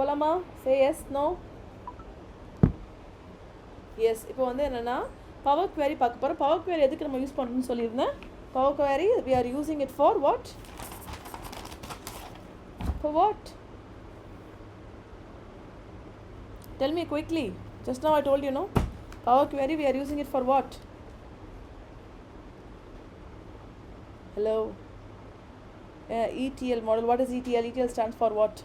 போலாமா? Say yes no. Yes. இப்போ வந்து என்னென்னா பவர் குவேரி பார்க்க போகிறோம். பவர் குவேரி எதுக்கு நம்ம யூஸ் பண்ணணும்னு சொல்லியிருந்தேன். Power query we are using it for what? For what? Tell me quickly. Just now I told you, no? Power query we are using it for what? Hello? ETL model. What is ETL? ETL stands for what?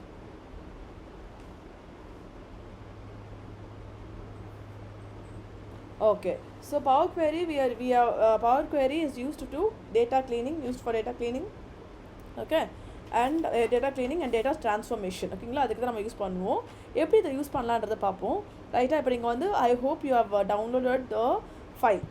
Okay. So Power Query Power Query is used to data cleaning, used for data cleaning. Okay. And data cleaning and data transformation. ஓகேங்களா, அதுக்கு தான் நம்ம use பண்ணுவோம். எப்படி இதை use பண்ணலான்றதை பார்ப்போம். ரைட்டாக இப்போ நீங்கள் வந்து I hope you have downloaded the file.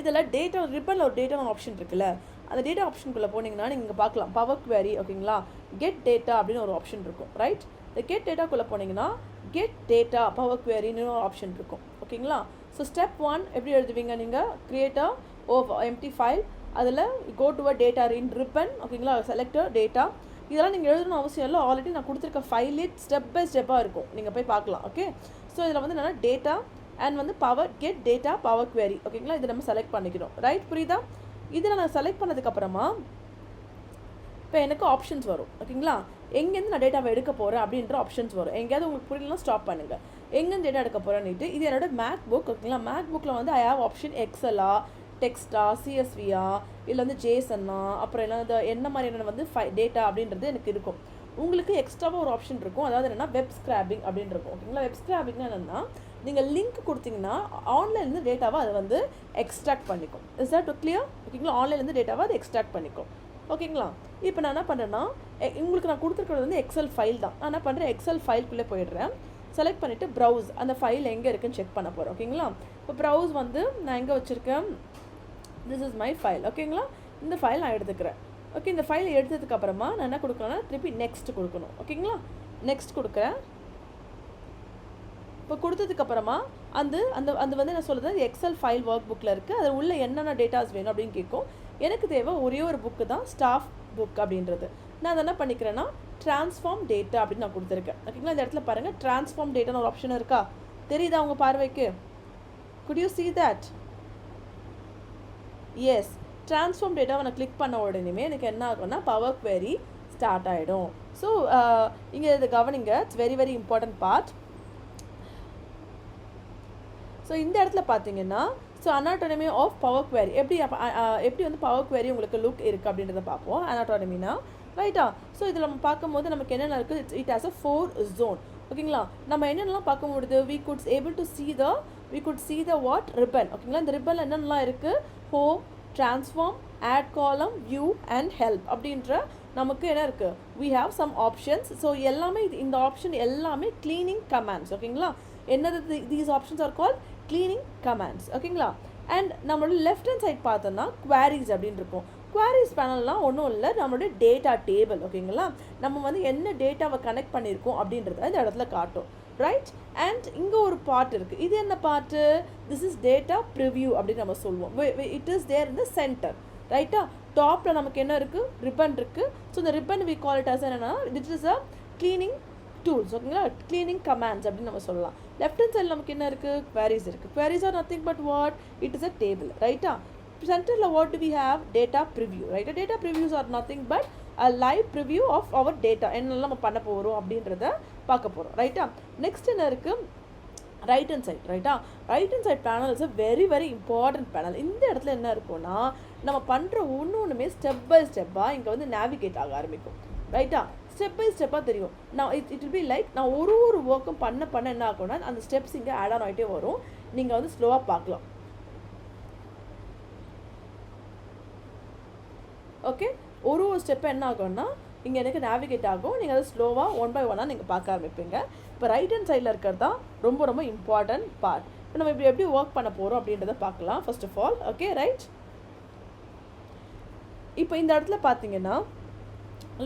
இதில் டேட்டா ரிப்பனில் ஒரு டேட்டா ஆப்ஷன் இருக்குல்ல, அந்த டேட்டா ஆப்ஷனுக்குள்ளே போனீங்கன்னா நீங்கள் பார்க்கலாம் பவர் குவேரி. ஓகேங்களா, கெட் டேட்டா அப்படின்னு ஒரு ஆப்ஷன் இருக்கும். ரைட், இந்த கெட் டேட்டாக்குள்ளே போனீங்கன்னா கெட் டேட்டா பவர் குவேரின்னு ஒரு ஆப்ஷன் இருக்கும். ஓகேங்களா, ஸோ ஸ்டெப் 1 எப்படி எழுதுவீங்க நீங்கள்? Create empty file. அதில் go to a data in ribbon. ஓகேங்களா, செலக்ட் டேட்டா. இதெல்லாம் நீங்கள் எழுதணும் அவசியம் இல்லை. ஆல்ரெடி நான் கொடுத்துருக்க ஃபைலே ஸ்டெப் பை ஸ்டெப்பாக இருக்கும், நீங்கள் போய் பார்க்கலாம். ஓகே, ஸோ இதில் வந்து என்னென்னா டேட்டா அண்ட் வந்து power get data power query. ஓகேங்களா, இதை நம்ம செலக்ட் பண்ணிக்கிறோம். ரைட், புரியுதா? இதில் நான் செலக்ட் பண்ணதுக்கப்புறமா இப்போ எனக்கு ஆப்ஷன்ஸ் வரும். ஓகேங்களா, எங்கேருந்து நான் டேட்டாவை எடுக்க போகிறேன் அப்படின்ற ஆப்ஷன்ஸ் வரும். எங்கேயாவது உங்களுக்கு புரியலன்னா ஸ்டாப் பண்ணுங்கள். எங்கேருந்து டேட்டா எடுக்க போகிறேன்னுட்டு இது என்னோட மேக் புக். ஓகேங்களா, மேக் புக்கில் வந்து ஐ ஹேவ் ஆப்ஷன் எக்ஸலா, டெக்ஸ்டா, சிஎஸ்வியா, இல்லை வந்து ஜேசன்னா, அப்புறம் என்ன மாதிரியான வந்து டேட்டா அப்படின்றது எனக்கு இருக்கும். உங்களுக்கு எக்ஸ்ட்ராவாக ஒரு ஆப்ஷன் இருக்கும், அதாவது என்னென்னா வெப் ஸ்க்ராப்பிங் அப்படின்னு இருக்கும். ஓகேங்களா, வெப் ஸ்க்ராப்பிங்னா என்னென்னா நீங்கள் லிங்க் கொடுத்தீங்கன்னா ஆன்லைன்லேருந்து டேட்டாவை அதை வந்து எக்ஸ்ட்ராக்ட் பண்ணிக்கும். Is that clear? ஓகேங்களா, ஆன்லைன்லேருந்து டேட்டாவை அதை எக்ஸ்ட்ராக்ட் பண்ணிக்கும். ஓகேங்களா, இப்போ நான் என்ன பண்ணுறேன்னா உங்களுக்கு நான் கொடுத்துருக்கிறது வந்து எக்ஸல் ஃபைல் தான். நான் என்ன பண்ணுறேன், எக்ஸல் ஃபைல்குள்ளே போயிடுறேன். செலக்ட் பண்ணிவிட்டு ப்ரௌஸ், அந்த ஃபைல் எங்கே இருக்குன்னு செக் பண்ண போகிறேன். ஓகேங்களா, இப்போ ப்ரௌஸ் வந்து நான் எங்கே வச்சுருக்கேன், திஸ் இஸ் மை ஃபைல். ஓகேங்களா, இந்த ஃபைல் நான் எடுத்துக்கிறேன். ஓகே, இந்த ஃபைலை எடுத்ததுக்கப்புறமா நான் என்ன கொடுக்கணும்னா திருப்பி நெக்ஸ்ட் கொடுக்கணும். ஓகேங்களா, நெக்ஸ்ட் கொடுக்குறேன். இப்போ கொடுத்ததுக்கப்புறமா அந்த அந்த அந்த வந்து என்ன சொல்கிறது, எக்ஸல் ஃபைல் ஒர்க் புக்கில் இருக்குது. அதில் உள்ள என்னென்ன டேட்டாஸ் வேணும் அப்படின்னு கேட்கும். எனக்கு தேவை ஒரே ஒரு புக்கு தான், ஸ்டாஃப் புக் அப்படின்றது. நான் அதை என்ன பண்ணிக்கிறேன்னா ட்ரான்ஸ்ஃபார்ம் டேட்டா அப்படின்னு நான் கொடுத்துருக்கேன். ஓகேங்களா, இந்த இடத்துல பாருங்கள் ட்ரான்ஸ்ஃபார்ம் டேட்டான்னு ஒரு ஆப்ஷன் இருக்கா, தெரியுதா உங்கள் பார்வைக்கு? could you see that? Yes, transform டேட்டாவை நான் கிளிக் பண்ண உடனே எனக்கு என்ன ஆகும்னா பவர் குவேரி ஸ்டார்ட் ஆகிடும். ஸோ இங்கே இதை கவனிங்க, it's very very important part. So இந்த இடத்துல பார்த்தீங்கன்னா so anatomy of power query எப்படி வந்து பவர் குவேரி உங்களுக்கு லுக் இருக்குது அப்படின்றத பார்ப்போம். அனாட்டோனமினா ரைட்டா. ஸோ இதில் நம்ம பார்க்கும்போது நமக்கு என்னென்ன இருக்குது, இட் ஹாஸ் அ 4 zone. ஓகேங்களா, நம்ம என்னென்னலாம் பார்க்க முடியுது, we could see the what ribbon. ஓகேங்களா, இந்த ரிப்பனில் என்னென்னலாம் இருக்குது, ஹோம், ட்ரான்ஸ்ஃபார்ம், ஆட் காலம், வியூ அண்ட் ஹெல்ப் அப்படின்ற நமக்கு என்ன இருக்குது, we have some options. So எல்லாமே இந்த ஆப்ஷன் எல்லாமே கிளீனிங் கமாண்ட்ஸ். ஓகேங்களா, என்னது these options are called cleaning commands. ஓகேங்களா, அண்ட் நம்மளோட லெஃப்ட் ஹேண்ட் சைட் பார்த்தோன்னா queries அப்படின்னு இருக்கும். குவாரிஸ் பேனல்லாம் ஒன்றும் இல்லை, நம்மளுடைய டேட்டா டேபிள். ஓகேங்களா, நம்ம வந்து என்ன டேட்டாவை கனெக்ட் பண்ணியிருக்கோம் அப்படின்றத இந்த இடத்துல காட்டும். ரைட், அண்ட் இங்கே ஒரு பார்ட் இருக்குது. இது என்ன part, this is data preview அப்படின்னு நம்ம சொல்லுவோம். It is there in the centre. ரைட்டா, டாப்பில் நமக்கு என்ன இருக்குது, ரிப்பன் இருக்குது. ஸோ இந்த ribbon we call it as என்னன்னா this is a cleaning tools. ஓகேங்களா, க்ளீனிங் கமாண்ட்ஸ் அப்படின்னு நம்ம சொல்லலாம். லெஃப்ட் ஹேண்ட் சைடில் நமக்கு என்ன இருக்குது, queries இருக்குது. queries are nothing but what, it is a table. ரைட்டா, சென்டரில் what do we have, data preview. ரைட்டா, data previews are nothing but a live preview of our data. என்னெல்லாம் நம்ம பண்ண போகிறோம் அப்படின்றத பார்க்க போகிறோம். ரைட்டா, நெக்ஸ்ட் என்ன இருக்குது, ரைட் ஹேண்ட் சைட். ரைட்டா, right hand side panel is a very very important panel. இந்த இடத்துல என்ன இருக்கும்னா நம்ம பண்ணுற ஒன்றுமே ஸ்டெப் பை ஸ்டெப்பாக இங்கே வந்து நேவிகேட் ஆக ஆரம்பிக்கும். ரைட்டா, ஸ்டெப் பை ஸ்டெப்பாக தெரியும். நான் இட் வில் பி லைக் நான் ஒரு ஒர்க்கும் பண்ண என்ன ஆகும்னா அந்த ஸ்டெப்ஸ் இங்கே ஆட் ஆன் ஆகிட்டே வரும். நீங்கள் வந்து ஸ்லோவாக பார்க்கலாம். ஓகே, ஒரு ஸ்டெப்பு என்ன ஆகும்னா இங்கே எனக்கு நேவிகேட் ஆகும். நீங்கள் அதை ஸ்லோவாக 1 by 1 நீங்கள் பார்க்க ஆரம்பிப்பீங்க. இப்போ ரைட் ஹேண்ட் சைடில் இருக்கிறது தான் ரொம்ப ரொம்ப இம்பார்ட்டன்ட் பார்ட். இப்போ நம்ம எப்படி ஒர்க் பண்ண போகிறோம் அப்படின்றத பார்க்கலாம் first of all. Okay, right. இப்போ இந்த இடத்துல பார்த்தீங்கன்னா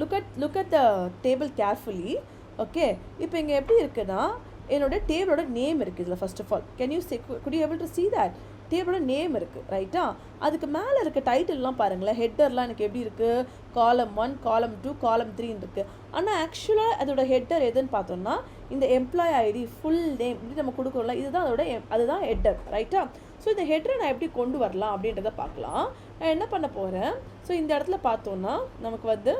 look at the table carefully. Okay, இப்போ இங்கே எப்படி இருக்குன்னா என்னோட டேபிளோட நேம் இருக்குது இதில். First of all can you could you able to see that டேபிளோட நேம் இருக்குது ரைட்டா. அதுக்கு மேலே இருக்க டைட்டில்லாம் பாருங்களேன், ஹெட்டர்லாம் எனக்கு எப்படி இருக்குது, காலம் 1, காலம் 2, காலம் 3 இருக்குது. ஆனால் ஆக்சுவலாக அதோட ஹெட்டர் எதுன்னு பார்த்தோம்னா இந்த எம்ப்ளாய் ஐடி ஃபுல் நேம் இப்படி நம்ம கொடுக்குறோம்ல, இதுதான் அதுதான் ஹெட்டர் ரைட்டா. ஸோ இந்த ஹெட்டரை நான் எப்படி கொண்டு வரலாம் அப்படின்றத பார்க்கலாம். நான் என்ன பண்ண போகிறேன், ஸோ இந்த இடத்துல பார்த்தோன்னா நமக்கு வந்து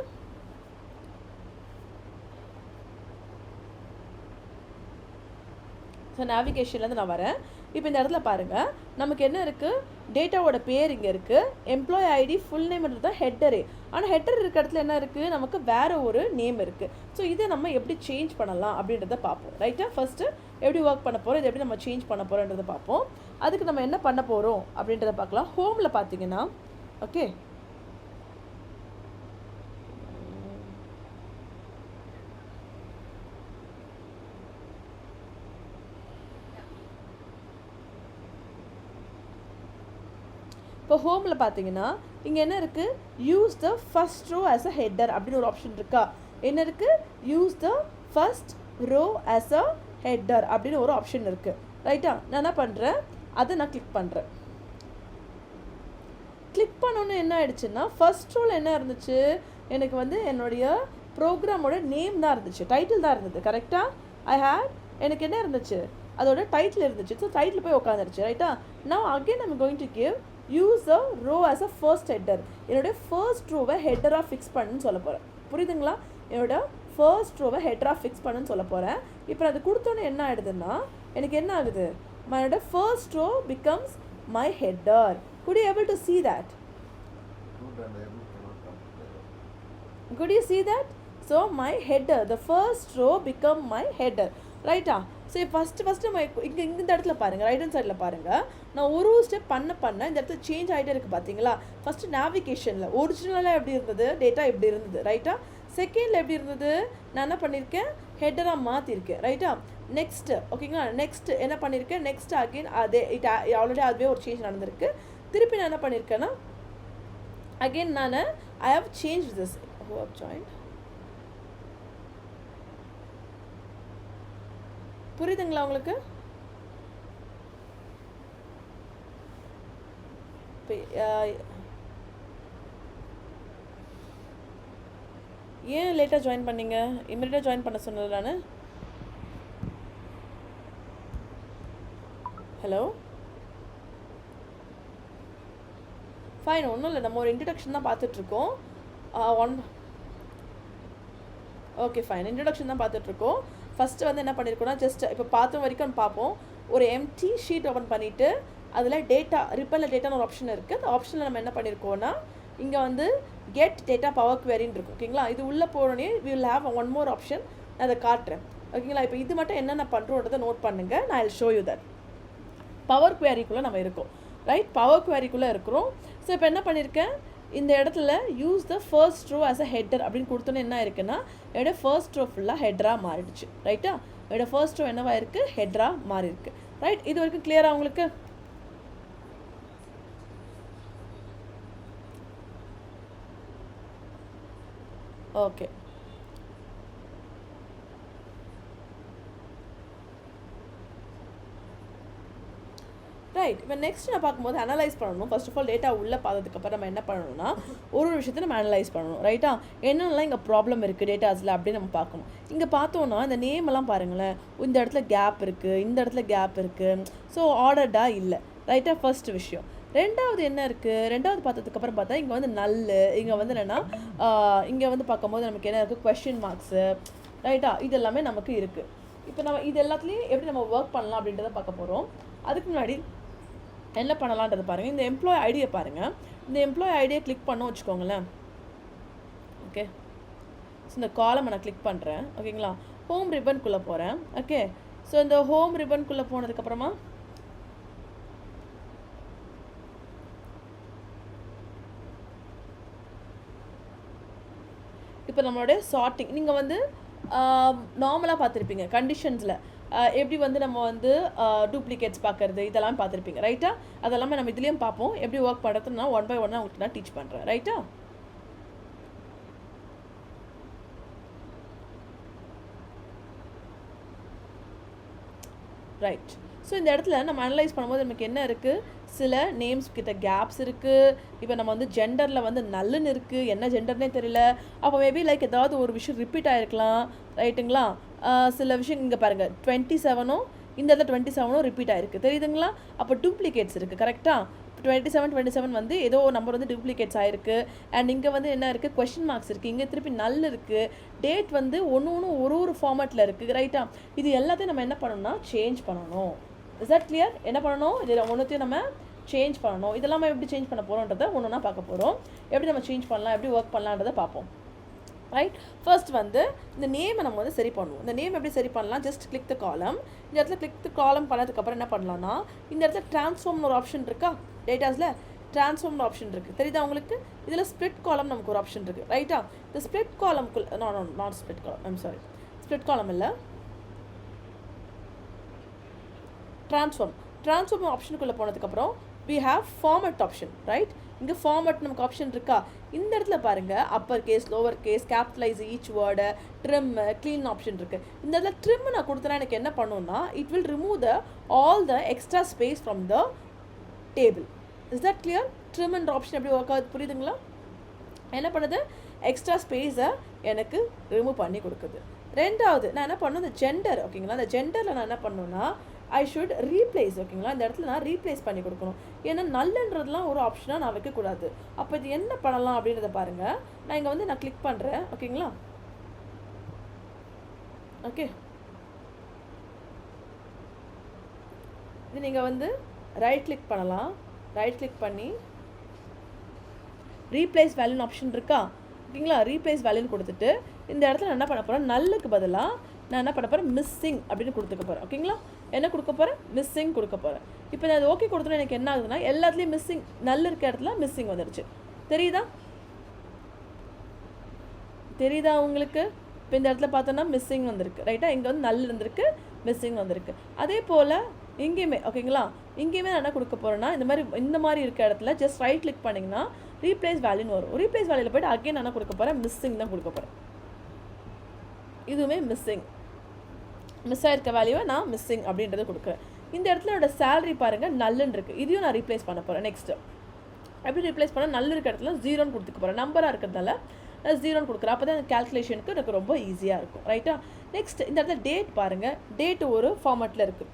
ஸோ நேவிகேஷன்லேருந்து நான் வரேன். இப்போ இந்த இடத்துல பாருங்கள், நமக்கு என்ன இருக்குது, டேட்டாவோட பேர் இங்கே இருக்குது, எம்ப்ளாய் ஐடி ஃபுல் நேம்ன்றது தான் ஹெட்டரே. ஆனால் ஹெட்டர் இருக்க இடத்துல என்ன இருக்குது, நமக்கு வேறு ஒரு நேம் இருக்குது. ஸோ இதை நம்ம எப்படி சேஞ்ச் பண்ணலாம் அப்படின்றத பார்ப்போம் ரைட்டாக. ஃபஸ்ட்டு எப்படி ஒர்க் பண்ண போகிறோம், இதை எப்படி நம்ம சேஞ்ச் பண்ண போகிறோன்றதை பார்ப்போம். அதுக்கு நம்ம என்ன பண்ண போகிறோம் அப்படின்றத பார்க்கலாம். ஹோமில் பார்த்தீங்கன்னா ஓகே, இப்போ ஹோமில் பார்த்தீங்கன்னா இங்கே என்ன இருக்குது, use the first row as a header அப்படின்னு ஒரு ஆப்ஷன் இருக்கா. என்ன இருக்குது, use the first row as a header அப்படின்னு ஒரு ஆப்ஷன் இருக்குது ரைட்டா. நான் என்ன பண்ணுறேன், அதை நான் கிளிக் பண்ணுறேன். கிளிக் பண்ணோன்னு என்ன ஆயிடுச்சுன்னா, ஃபர்ஸ்ட் ரோல் என்ன இருந்துச்சு, எனக்கு வந்து என்னுடைய ப்ரோக்ராமோட நேம் தான் இருந்துச்சு, டைட்டில் தான் இருந்தது கரெக்டாக. எனக்கு என்ன இருந்துச்சு, அதோட டைட்டில் இருந்துச்சு. ஸோ டைட்டில் போய் உட்காந்துருச்சு ரைட்டா. நான் again I'm going to give use a row as a first header. என்னுடைய ஃபர்ஸ்ட் ரோவை ஹெட்டராக ஃபிக்ஸ் பண்ணுன்னு சொல்ல போகிறேன். புரியுதுங்களா, என்னோட ஃபர்ஸ்ட் ரோவை ஹெட்டராக ஃபிக்ஸ் பண்ணுன்னு சொல்ல போகிறேன். இப்போ அது கொடுத்தோன்னே என்ன ஆகிடுதுன்னா, எனக்கு என்ன ஆகுது, என்னோட first row becomes my header. Could you able to see that? Could you see that? So my header, the first row become my header ரைட்டா. ஸோ ஃபஸ்ட்டு நம்ம இந்த இடத்துல பாருங்கள், ரைட் ஹேண்ட் சைடில் பாருங்கள், நான் ஒரு ஸ்டெப் பண்ண இந்த இடத்துல சேஞ்ச் ஆகிட்டே இருக்குது பார்த்தீங்களா. ஃபஸ்ட்டு நேவிகேஷனில் ஒரிஜினலாக எப்படி இருந்தது, டேட்டா எப்படி இருந்தது ரைட்டா. செகண்டில் எப்படி இருந்தது, நான் என்ன பண்ணியிருக்கேன், ஹெட்டராக மாற்றிருக்கேன் ரைட்டா. நெக்ஸ்ட்டு ஓகேங்களா, நெக்ஸ்ட் என்ன பண்ணியிருக்கேன், நெக்ஸ்ட் அகெயின் அதே ஆல்ரெடி அதுவே ஒரு சேஞ்ச் நடந்திருக்கு. திருப்பி நான் என்ன பண்ணியிருக்கேன்னா, அகெயின் நான் I have change this who have joint. புரியுதுங்களா உங்களுக்கு? ஏன் லேட்டாக ஜாயின் பண்ணீங்க, இமீடியட்டாக ஜாயின் பண்ண சொன்னது நான். ஹலோ, ஃபைன், ஒன்றும் இல்லை, நம்ம ஒரு இன்ட்ரடக்ஷன் தான் பார்த்துட்ருக்கோம். ஓகே ஃபைன், இன்ட்ரடக்ஷன் தான் பார்த்துட்ருக்கோம். ஃபஸ்ட்டு வந்து என்ன பண்ணியிருக்கோன்னா, ஜஸ்ட் இப்போ பார்த்த வரைக்கும் பார்ப்போம். ஒரு எம்டி ஷீட் ஓப்பன் பண்ணிவிட்டு அதில் டேட்டா ரிப்பனில் டேட்டான்னு ஒரு ஆப்ஷன் இருக்குது. அந்த ஆப்ஷனில் நம்ம என்ன பண்ணியிருக்கோன்னா, இங்கே வந்து கெட் டேட்டா பவர் குவரின்னு இருக்கும் ஓகேங்களா. இது உள்ளே போனோடனே we will have one more option, நான் அதை காட்டுறேன் ஓகேங்களா. இப்போ இது மட்டும் என்னென்ன பண்ணுறோன்றதை நோட் பண்ணுங்கள், நான் I will show you that. Power குவரிக்குள்ளே நம்ம இருக்கோம் ரைட், பவர் குவரிக்குள்ளே இருக்கிறோம். ஸோ இப்போ என்ன பண்ணியிருக்கேன், இந்த இடத்துல use the first row as a header அப்படின்னு கொடுத்தோன்னே என்ன இருக்குன்னா, என்னோட ஃபர்ஸ்ட் ரோ ஃபுல்லாக ஹெட்டராக மாறிடுச்சு ரைட்டா. என்னோட ஃபர்ஸ்ட் ரோ என்னவா இருக்குது, ஹெட்டராக மாறி இருக்கு ரைட். இது வரைக்கும் கிளியராக உங்களுக்கு? Okay, right. இப்போ நெக்ஸ்ட் நான் பார்க்கும்போது அனலைஸ் பண்ணணும். ஃபர்ஸ்ட் ஆஃப் ஆல் டேட்டா உள்ளே பார்த்ததுக்கப்புறம் நம்ம என்ன பண்ணணும்னா, ஒரு விஷயத்தை நம்ம அனலைஸ் பண்ணணும் ரைட்டா. என்னென்னலாம் இங்கே ப்ராப்ளம் இருக்குது டேட்டாஸில் அப்படின்னு நம்ம பார்க்கணும். இங்கே பார்த்தோன்னா இந்த நேமெல்லாம் பாருங்களேன், இந்த இடத்துல கேப் இருக்குது, இந்த இடத்துல கேப் இருக்குது. ஸோ ஆர்டர்டாக இல்லை ரைட்டா, ஃபர்ஸ்ட் விஷயம். ரெண்டாவது என்ன இருக்குது, ரெண்டாவது பார்த்ததுக்கப்புறம் பார்த்தா இங்கே வந்து நல்லு, இங்கே வந்து என்னென்னா இங்கே வந்து பார்க்கும்போது நமக்கு என்ன இருக்குது, கொஸ்டின் மார்க்ஸு ரைட்டா, இது எல்லாமே நமக்கு இருக்குது. இப்போ நம்ம இது எல்லாத்துலேயும் எப்படி நம்ம ஒர்க் பண்ணலாம் அப்படின்றத பார்க்க போகிறோம். அதுக்கு முன்னாடி என்ன பண்ணலான்றது பாருங்கள். இந்த எம்ப்ளாய் ஐடியை பாருங்கள். இந்த எம்ப்ளாய் ஐடியை கிளிக் பண்ணோம் வச்சுக்கோங்களேன். ஓகே, ஸோ இந்த காலமை நான் கிளிக் பண்ணுறேன் ஓகேங்களா. ஹோம் ரிப்பன்குள்ளே போகிறேன். ஓகே, ஸோ இந்த ஹோம் ரிப்பன்குள்ளே போனதுக்கப்புறமா இப்போ நம்மளுடைய சார்ட்டிங் நீங்கள் வந்து நார்மலாக பார்த்துருப்பீங்க கண்டிஷன்ஸில் எப்படி வந்து நம்ம வந்து டூப்ளிகேட்ஸ் பார்க்குறது இதெல்லாம் பார்த்துருப்பீங்க ரைட்டா. அதெல்லாமே நம்ம இதுலேயும் பார்ப்போம். எப்படி ஒர்க் பண்ணுறதுன்னு நான் 1 by 1 உங்களுக்கு நான் டீச் பண்ணுறேன் ரைட்டா. ரைட். ஸோ இந்த இடத்துல நம்ம அனலைஸ் பண்ணும்போது நமக்கு என்ன இருக்குது, சில நேம்ஸ் கிட்ட கேப்ஸ் இருக்குது. இப்போ நம்ம வந்து ஜெண்டரில் வந்து நல்லுன்னு இருக்குது, என்ன ஜெண்டர்னே தெரியல. அப்போ மேபி லைக் ஏதாவது ஒரு விஷயம் ரிப்பீட் ஆகிருக்கலாம், ரைட்டுங்களா? சில விஷயம் இங்கே பாருங்கள் 27ம் இந்த இடத்துல 27ம் ரிப்பீட் ஆகிருக்கு, தெரியுதுங்களா? அப்போ டூப்ளிகேட்ஸ் இருக்குது, கரெக்டாக? 27 வந்து ஏதோ நம்பர் வந்து டூப்ளிகேட்ஸ் ஆகிருக்கு. அண்ட் இங்கே வந்து என்ன இருக்குது, கொஷின் மார்க்ஸ் இருக்குது, இங்கே திருப்பி நல் இருக்குது, டேட் வந்து ஒன்று ஒரு ஃபார்மேட்டில் இருக்குது, ரைட்டா? இது எல்லாத்தையும் நம்ம என்ன பண்ணணும்னா சேஞ்ச் பண்ணணும். Is that clear? என்ன பண்ணணும், இதில் ஒன்றுத்தையும் நம்ம சேஞ்ச் பண்ணணும். இதெல்லாம் நம்ம எப்படி சேஞ்ச் பண்ண போகிறோன்றதை ஒன்றுனா பார்க்க போகிறோம். எப்படி நம்ம சேஞ்ச் பண்ணலாம், எப்படி ஒர்க் பண்ணலான்றதை பார்ப்போம், ரைட்? ஃபர்ஸ்ட் வந்து இந்த நேமை நம்ம வந்து சரி பண்ணுவோம். இந்த நேம் எப்படி சரி பண்ணலாம், ஜஸ்ட் கிளிக் த காலம். இந்த இடத்துல கிளிக் த காலம் பண்ணதுக்கப்புறம் என்ன பண்ணலாம்னா, இந்த இடத்துல ட்ரான்ஸ்ஃபார்ம்னு ஒரு ஆப்ஷன் இருக்கா, டேட்டாஸில் ட்ரான்ஸ்ஃபார்ம்னு ஆப்ஷன் இருக்குது, தெரியுதா உங்களுக்கு? இதில் ஸ்ப்ளிட் காலம் நமக்கு ஒரு ஆப்ஷன் இருக்குது, ரைட்டா? இந்த ஸ்ப்ளிட் காலம்குள்ள நாட் ஸ்ப்ளிட் காலம், ஐம் சாரி, ஸ்ப்ளிட் காலம் இல்லை, ட்ரான்ஸ்ஃபார்ம் ஆப்ஷனுக்குள்ளே போனதுக்கப்புறம் we have format option, right? இங்கே ஃபார்மட் நமக்கு ஆப்ஷன் இருக்கா? இந்த இடத்துல பாருங்கள், upper case, lower case, capitalise each word, trim, clean option இருக்குது. இந்த இடத்துல ட்ரிம் நான் கொடுத்தனா எனக்கு என்ன பண்ணுன்னா, it will remove all the extra space from the table. Is that clear? ட்ரிம்ன்ற ஆப்ஷன் எப்படி ஒர்க் ஆகுது, புரியுதுங்களா? என்ன பண்ணுது, எக்ஸ்ட்ரா ஸ்பேஸை எனக்கு ரிமூவ் பண்ணி கொடுக்குது. ரெண்டாவது நான் என்ன பண்ணணும், இந்த ஜெண்டர், ஓகேங்களா? இந்த ஜெண்டரில் நான் என்ன பண்ணணுன்னா, ஐ ஷுட் ரீப்ளேஸ், ஓகேங்களா? இந்த இடத்துல நான் ரீப்ளேஸ் பண்ணி கொடுக்கணும். ஏன்னா நல்லன்றதுலாம் ஒரு ஆப்ஷனாக நான் வைக்கக்கூடாது. அப்போ இது என்ன பண்ணலாம் அப்படின்றத பாருங்கள். நான் இங்கே வந்து நான் கிளிக் பண்ணுறேன், ஓகேங்களா? ஓகே, இது நீங்கள் வந்து ரைட் கிளிக் பண்ணலாம். ரைட் கிளிக் பண்ணி ரீப்ளேஸ் வேல்யூன்னு ஆப்ஷன் இருக்கா, ஓகேங்களா? ரீப்ளேஸ் வேல்யூன்னு கொடுத்துட்டு இந்த இடத்துல நான் என்ன பண்ண போகிறேன், நல்லுக்கு பதிலாக நான் என்ன பண்ண போகிறேன், மிஸ்ஸிங் அப்படின்னு கொடுத்துக்க போகிறேன், ஓகேங்களா? என்ன கொடுக்க போகிறேன், மிஸ்ஸிங் கொடுக்க போகிறேன். இப்போ நான் அது ஓகே கொடுத்தோன்னா எனக்கு என்ன ஆகுதுன்னா, எல்லாத்துலேயும் மிஸ்ஸிங், நல்ல இருக்க இடத்துல மிஸ்ஸிங் வந்துடுச்சு, தெரியுதா உங்களுக்கு? இப்போ இந்த இடத்துல பார்த்தோன்னா மிஸ்ஸிங் வந்திருக்கு, ரைட்டா? இங்கே வந்து நல்ல இருந்திருக்கு, மிஸ்ஸிங் வந்திருக்கு. அதே போல் இங்கேயுமே, ஓகேங்களா? இங்கேயுமே நான் என்ன கொடுக்க போகிறேன்னா, இந்த மாதிரி இருக்க இடத்துல ஜஸ்ட் ரைட் கிளிக் பண்ணிங்கன்னா ரீப்ளேஸ் வேல்யூன்னு வரும். ரீப்ளேஸ் வேல்யூவில் போய்ட்டு அகைன் என்ன கொடுக்க போகிறேன், மிஸ்ஸிங் தான் கொடுக்க போகிறேன். இதுவுமே மிஸ்ஸிங், மிஸ் ஆகிருக்க வேல்யூவை நான் மிஸ்ஸிங் அப்படின்றத கொடுக்குறேன். இந்த இடத்துல என்னோட சேலரி பாருங்கள் நல்லுன்னு இருக்குது, இதையும் நான் ரீப்ளேஸ் பண்ண போகிறேன். நெக்ஸ்ட்டு எப்படி ரீப்ளேஸ் பண்ண, நல்ல இருக்க இடத்துல 0ன்னு கொடுத்துக்க போகிறேன். நம்பராக இருக்கிறதுனால நான் 0ன்னு கொடுக்குறேன். அப்போ தான் கேல்குலேஷனுக்கு எனக்கு ரொம்ப ஈஸியாக இருக்கும், ரைட்டா? நெக்ஸ்ட் இந்த இடத்துல டேட் பாருங்கள், டேட் ஒரு ஃபார்மேட்டில் இருக்குது.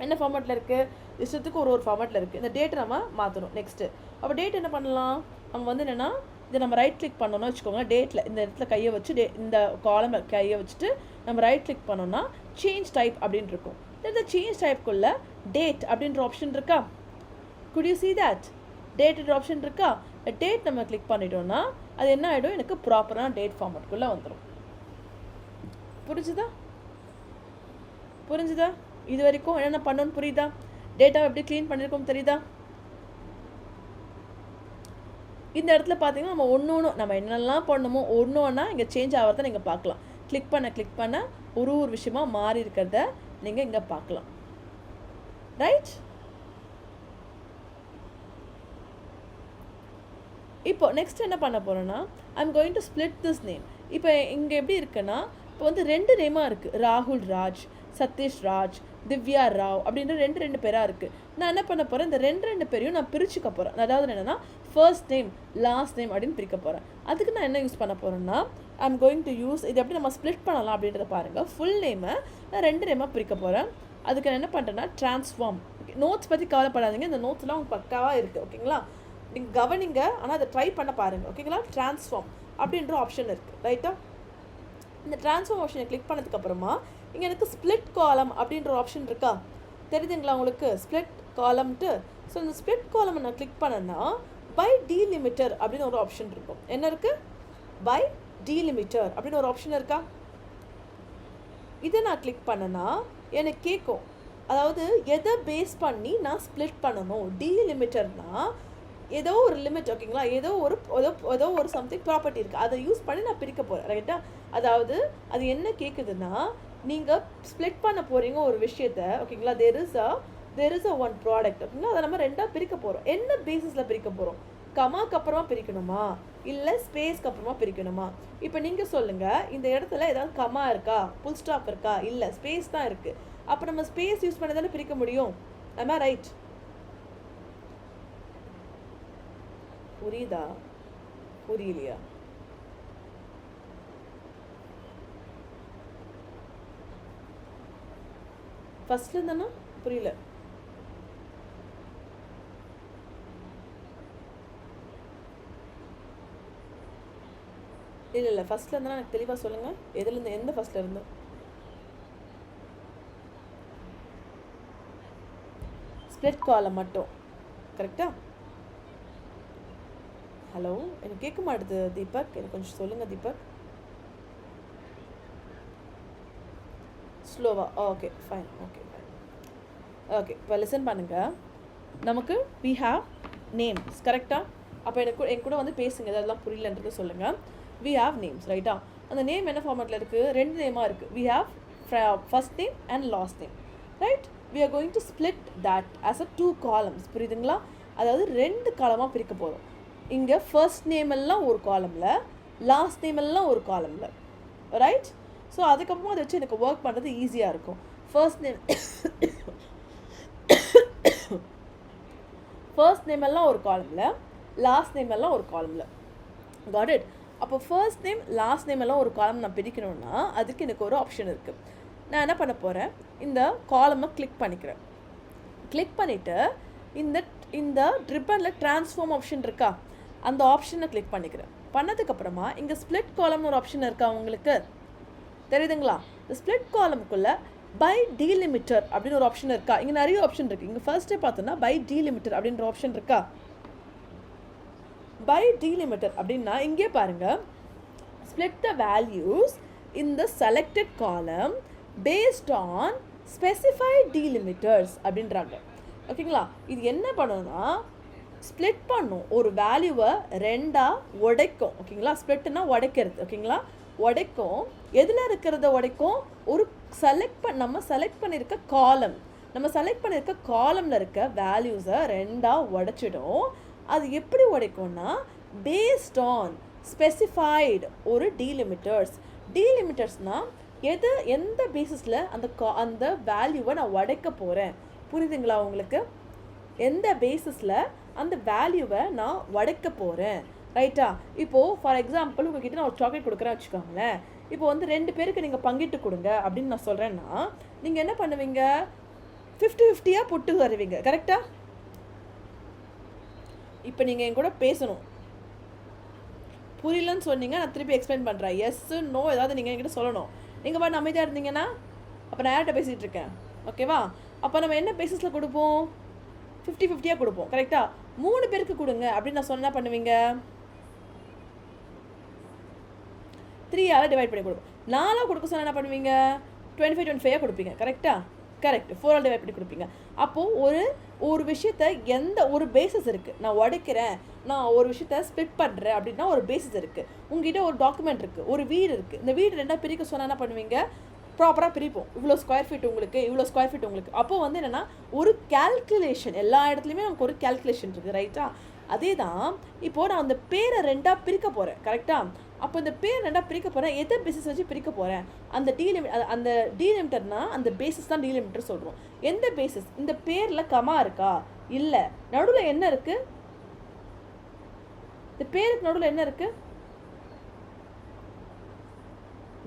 என்ன ஃபார்மேட்டில் இருக்குது, இஷ்டத்துக்கு ஒரு ஃபார்மேட்டில் இருக்குது. இந்த டேட்டை நம்ம மாற்றணும். நெக்ஸ்ட்டு அப்போ டேட் என்ன பண்ணலாம், நம்ம வந்து என்னென்னா இதை நம்ம ரைட் கிளிக் பண்ணோன்னா வச்சுக்கோங்க, டேட்டில் இந்த இடத்துல கையை வச்சு இந்த காலமில் கையை வச்சுட்டு நம்ம ரைட் கிளிக் பண்ணோன்னா சேஞ்ச் டைப் அப்படின்னு இருக்கும். இந்த சேஞ்ச் டைப்புக்குள்ளே டேட் அப்படின்ற ஆப்ஷன் இருக்கா, குட் யூ சி தட்? டேட்ன்ற ஆப்ஷன் இருக்கா? டேட் நம்ம கிளிக் பண்ணிட்டோன்னா அது என்ன ஆகிடும், எனக்கு ப்ராப்பரான டேட் ஃபார்மேட்டுக்குள்ளே வந்துடும். புரிஞ்சுதா? இது வரைக்கும் என்னென்ன பண்ணணும்னு புரியுதா? டேட்டாவை எப்படி க்ளீன் பண்ணியிருக்கோம் தெரியுதா? இந்த இடத்துல பார்த்தீங்கன்னா நம்ம ஒன்று நம்ம என்னெல்லாம் பண்ணணுமோ ஒன்றா இங்கே சேஞ்ச் ஆகிறத நீங்கள் பார்க்கலாம். கிளிக் பண்ண ஒரு விஷயமாக மாறி இருக்கிறத நீங்கள் இங்கே பார்க்கலாம், ரைட்? இப்போ நெக்ஸ்ட் என்ன பண்ண போகிறேன்னா, I am going to split this name. இப்போ இங்கே எப்படி இருக்குன்னா, இப்போ வந்து 2 நேமாக இருக்குது, ராகுல் ராஜ், சதீஷ் ராஜ், திவ்யா ராவ் அப்படின்ற 2 பேராக இருக்குது. நான் என்ன பண்ண போகிறேன், இந்த 2 பேரையும் நான் பிரிச்சுக்க போகிறேன். அதாவது என்னென்னா ஃபர்ஸ்ட் நேம் லாஸ்ட் நேம் அப்படின்னு பிரிக்க போகிறேன். அதுக்கு நான் என்ன யூஸ் பண்ண போகிறேன்னா, I am going to use, இது எப்படி நம்ம ஸ்ப்ளிட் பண்ணலாம் அப்படின்றத பாருங்கள். ஃபுல் நேமை நான் 2 நேமாக பிரிக்க போகிறேன். அதுக்கு நான் என்ன பண்ணுறேன்னா ட்ரான்ஸ்ஃபார்ம். நோட்ஸ் பற்றி கவலைப்படாதீங்க, இந்த நோட்ஸ்லாம் உங்களுக்கு பக்காவாக இருக்குது, ஓகேங்களா? நீங்கள் கவனிங்க, ஆனால் அதை ட்ரை பண்ண பாருங்கள், ஓகேங்களா? ட்ரான்ஸ்ஃபார்ம் அப்படின்ற ஆப்ஷன் இருக்குது, ரைட்டா? இந்த ட்ரான்ஸ்ஃபார்ம் ஆப்ஷனை கிளிக் பண்ணதுக்கப்புறமா இங்கே எனக்கு ஸ்ப்ளிட் காலம் அப்படின்ற ஆப்ஷன் இருக்கா, தெரியுதுங்களா உங்களுக்கு? ஸ்ப்ளிட் காலம்ட்டு. ஸோ இந்த ஸ்ப்ளிட் காலம் நான் கிளிக் பண்ணேன்னா பை டீலிமிட்டர் அப்படின்னு ஒரு ஆப்ஷன் இருக்கும். என்ன இருக்குது, பை டீலிமிட்டர் அப்படின்னு ஒரு ஆப்ஷன் இருக்கா? இதை நான் கிளிக் பண்ணேன்னா எனக்கு கேட்கும், அதாவது எதை பேஸ் பண்ணி நான் ஸ்ப்ளிட் பண்ணணும். டீலிமிட்டர்னா ஏதோ ஒரு லிமிட், ஓகேங்களா? ஏதோ ஒரு சம்திங் ப்ராப்பர்ட்டி இருக்குது, அதை யூஸ் பண்ணி நான் பிரிக்க போகிறேன், ரைட்டா? அதாவது அது என்ன கேட்குதுன்னா, நீங்கள் ஸ்ப்ளிட் பண்ண போகிறீங்க ஒரு விஷயத்தை, ஓகேங்களா? There is a one product, ஓகேங்களா? அதை நம்ம 2ஆக பிரிக்க போகிறோம். என்ன பேசிஸில் பிரிக்க போகிறோம்? கமாக்கு அப்புறமா பிரிக்கணுமா, இல்லை ஸ்பேஸ்க்கு அப்புறமா பிரிக்கணுமா? இப்போ நீங்கள் சொல்லுங்கள், இந்த இடத்துல ஏதாவது கமா இருக்கா, ஃபுல் ஸ்டாப் இருக்கா, இல்லை ஸ்பேஸ் தான் இருக்குது. அப்போ நம்ம ஸ்பேஸ் யூஸ் பண்ண தானே பிரிக்க முடியும், ஆமா ரைட்? புரியுதா புரியலையா? ஃபர்ஸ்ட்ல இருந்தானா புரியல. இல்லை ஃபர்ஸ்ட்ல இருந்தா எனக்கு தெளிவாக சொல்லுங்கள். எதுலேருந்து எந்த ஃபர்ஸ்ட்ல இருந்து? ஸ்ப்ளிட் காலம் மட்டும் கரெக்டா? ஹலோ, எனக்கு கேட்க மாட்டுது தீபக், எனக்கு கொஞ்சம் சொல்லுங்கள் தீபக். ஸ்லோவா? Okay fine, okay fine. Okay, இப்போ லிசன் பண்ணுங்கள். நமக்கு வி ஹாவ் நேம்ஸ் கரெக்டாக? அப்போ என் கூட வந்து பேசுங்க, இதெல்லாம் புரியலன்றது சொல்லுங்கள். வி ஹாவ் நேம்ஸ் ரைட்டா? அந்த நேம் என்ன ஃபார்மேட்டில் இருக்குது? 2 நேமாக இருக்குது. We have first name and last name, right? We are going to split that as a 2 columns. புரியுதுங்களா? அதாவது 2 காலமாக பிரிக்க போகிறோம். இங்கே ஃபர்ஸ்ட் நேம் எல்லாம் ஒரு காலமில், லாஸ்ட் நேம் எல்லாம் ஒரு காலமில், ரைட்? ஸோ அதுக்கப்புறமா அதை வச்சு எனக்கு ஒர்க் பண்ணுறது ஈஸியாக இருக்கும். ஃபர்ஸ்ட் நேம் எல்லாம் ஒரு காலமில், லாஸ்ட் நேம் எல்லாம் ஒரு காலமில். Got it? அப்போ ஃபர்ஸ்ட் நேம் லாஸ்ட் நேம் எல்லாம் ஒரு காலம் நான் பிரிக்கணும்னா அதுக்கு எனக்கு ஒரு ஆப்ஷன் இருக்குது. நான் என்ன பண்ண போகிறேன், இந்த காலமை கிளிக் பண்ணிக்கிறேன். கிளிக் பண்ணிவிட்டு இந்த ரிப்பனில் ட்ரான்ஸ்ஃபார்ம் ஆப்ஷன் இருக்கா, அந்த ஆப்ஷனை கிளிக் பண்ணிக்கிறேன். பண்ணதுக்கப்புறமா இங்கே ஸ்ப்ளிட் காலம்னு ஒரு ஆப்ஷன் இருக்கா உங்களுக்கு தெரியுதுங்களா? இந்த ஸ்ப்ளிட் காலமுக்குள்ளே பை டீலிமிட்டர் அப்படின்னு ஒரு ஆப்ஷன் இருக்கா? இங்கே நிறைய ஆப்ஷன் இருக்குது. இங்கே ஃபர்ஸ்ட்டே பார்த்தோன்னா பை டீலிமிட்டர் அப்படின்ற ஆப்ஷன் இருக்கா? பை டீலிமிட்டர் அப்படின்னா இங்கே பாருங்கள், split the values in the selected காலம் பேஸ்ட் ஆன் ஸ்பெசிஃபைட் டீலிமிட்டர்ஸ் அப்படின்றாங்க. ஓகேங்களா? இது என்ன பண்ணணும்னா ஸ்ப்ளிட் பண்ணும், ஒரு வேல்யூவை 2ஆக உடைக்கும். ஓகேங்களா? ஸ்ப்ளிட்னா உடைக்கிறது. ஓகேங்களா? உடைக்கும். எதில் இருக்கிறத உடைக்கும்? ஒரு நம்ம செலக்ட் பண்ணியிருக்க காலம், நம்ம செலக்ட் பண்ணியிருக்க காலமில் இருக்க வேல்யூஸை 2ஆக உடைச்சிடும். அது எப்படி உடைக்கும்னா பேஸ்ட் ஆன் ஸ்பெசிஃபைடு ஒரு டீலிமிட்டர்ஸ். டீலிமிட்டர்ஸ்னால் எந்த பேசிஸில் அந்த வேல்யூவை நான் உடைக்க போகிறேன். புரியுதுங்களா உங்களுக்கு? எந்த பேசிஸில் அந்த வேல்யூவை நான் உடைக்க போகிறேன், ரைட்டா? இப்போது ஃபார் எக்ஸாம்பிள் உங்ககிட்ட நான் ஒரு சாக்லேட் கொடுக்குறேன் வச்சுக்கோங்களேன். இப்போ வந்து 2 பேருக்கு நீங்கள் பங்கிட்டு கொடுங்க அப்படின்னு நான் சொல்கிறேன்னா நீங்கள் என்ன பண்ணுவீங்க? 50-50 போட்டு வருவீங்க கரெக்டா? இப்போ நீங்கள் என் கூட பேசணும். புரியலன்னு சொன்னீங்க, நான் திருப்பி எக்ஸ்பிளைன் பண்ணுறேன். எஸ் நோ ஏதாவது நீங்கள் என்கிட்ட சொல்லணும். நீங்கள் பாட்டு அமைதியாக இருந்தீங்கன்னா அப்போ நான் யார்கிட்ட பேசிகிட்டு இருக்கேன், ஓகேவா? அப்போ நம்ம என்ன பேசிஸில் கொடுப்போம்? 50-50 கொடுப்போம் கரெக்டாக? 3 பேருக்கு கொடுங்க அப்படின்னு நான் சொன்னால் பண்ணுவீங்க 3ஆல் டிவைட் பண்ணி கொடுப்போம். 4ஆக கொடுக்க சொன்னால் என்ன பண்ணுவீங்க? 25-25 கொடுப்பீங்க கரெக்டாக? கரெக்ட். 4ஆல் டிவைட் பண்ணி கொடுப்பீங்க. அப்போது ஒரு விஷயத்தை எந்த ஒரு பேசிஸ் இருக்குது, நான் உடைக்கிறேன், நான் ஒரு விஷயத்தை ஸ்ப்ளிட் பண்ணுறேன் அப்படின்னா ஒரு பேசிஸ் இருக்குது. உங்ககிட்ட ஒரு டாக்குமெண்ட் இருக்குது, ஒரு வீடு இருக்குது. இந்த வீடு 2ஆக பிரிக்க சொன்னால் என்ன பண்ணுவீங்க? ப்ராப்பராக பிரிப்போம். இவ்வளோ ஸ்கொயர் ஃபீட் உங்களுக்கு, இவ்வளோ ஸ்கொயர் ஃபீட் உங்களுக்கு. அப்போது வந்து என்னென்னா ஒரு கேல்குலேஷன், எல்லா இடத்துலையுமே நமக்கு ஒரு கேல்குலேஷன் இருக்குது, ரைட்டா? அதே தான் இப்போது நான் அந்த பேரை 2ஆக பிரிக்க போகிறேன் கரெக்டாக? அப்போ இந்த பேர் 2ஆக பிரிக்க போகிறேன். எதை பேசிஸ் வச்சு பிரிக்க போகிறேன்? அந்த டீலிமிட்டர்னா அந்த பேசிஸ் தான் டீலிமிட்டர் சொல்கிறோம். எந்த பேசிஸ்? இந்த பேரில் கமா இருக்கா? இல்லை. நடுவில் என்ன இருக்குது? இந்த பேருக்கு நடுவில் என்ன இருக்குது?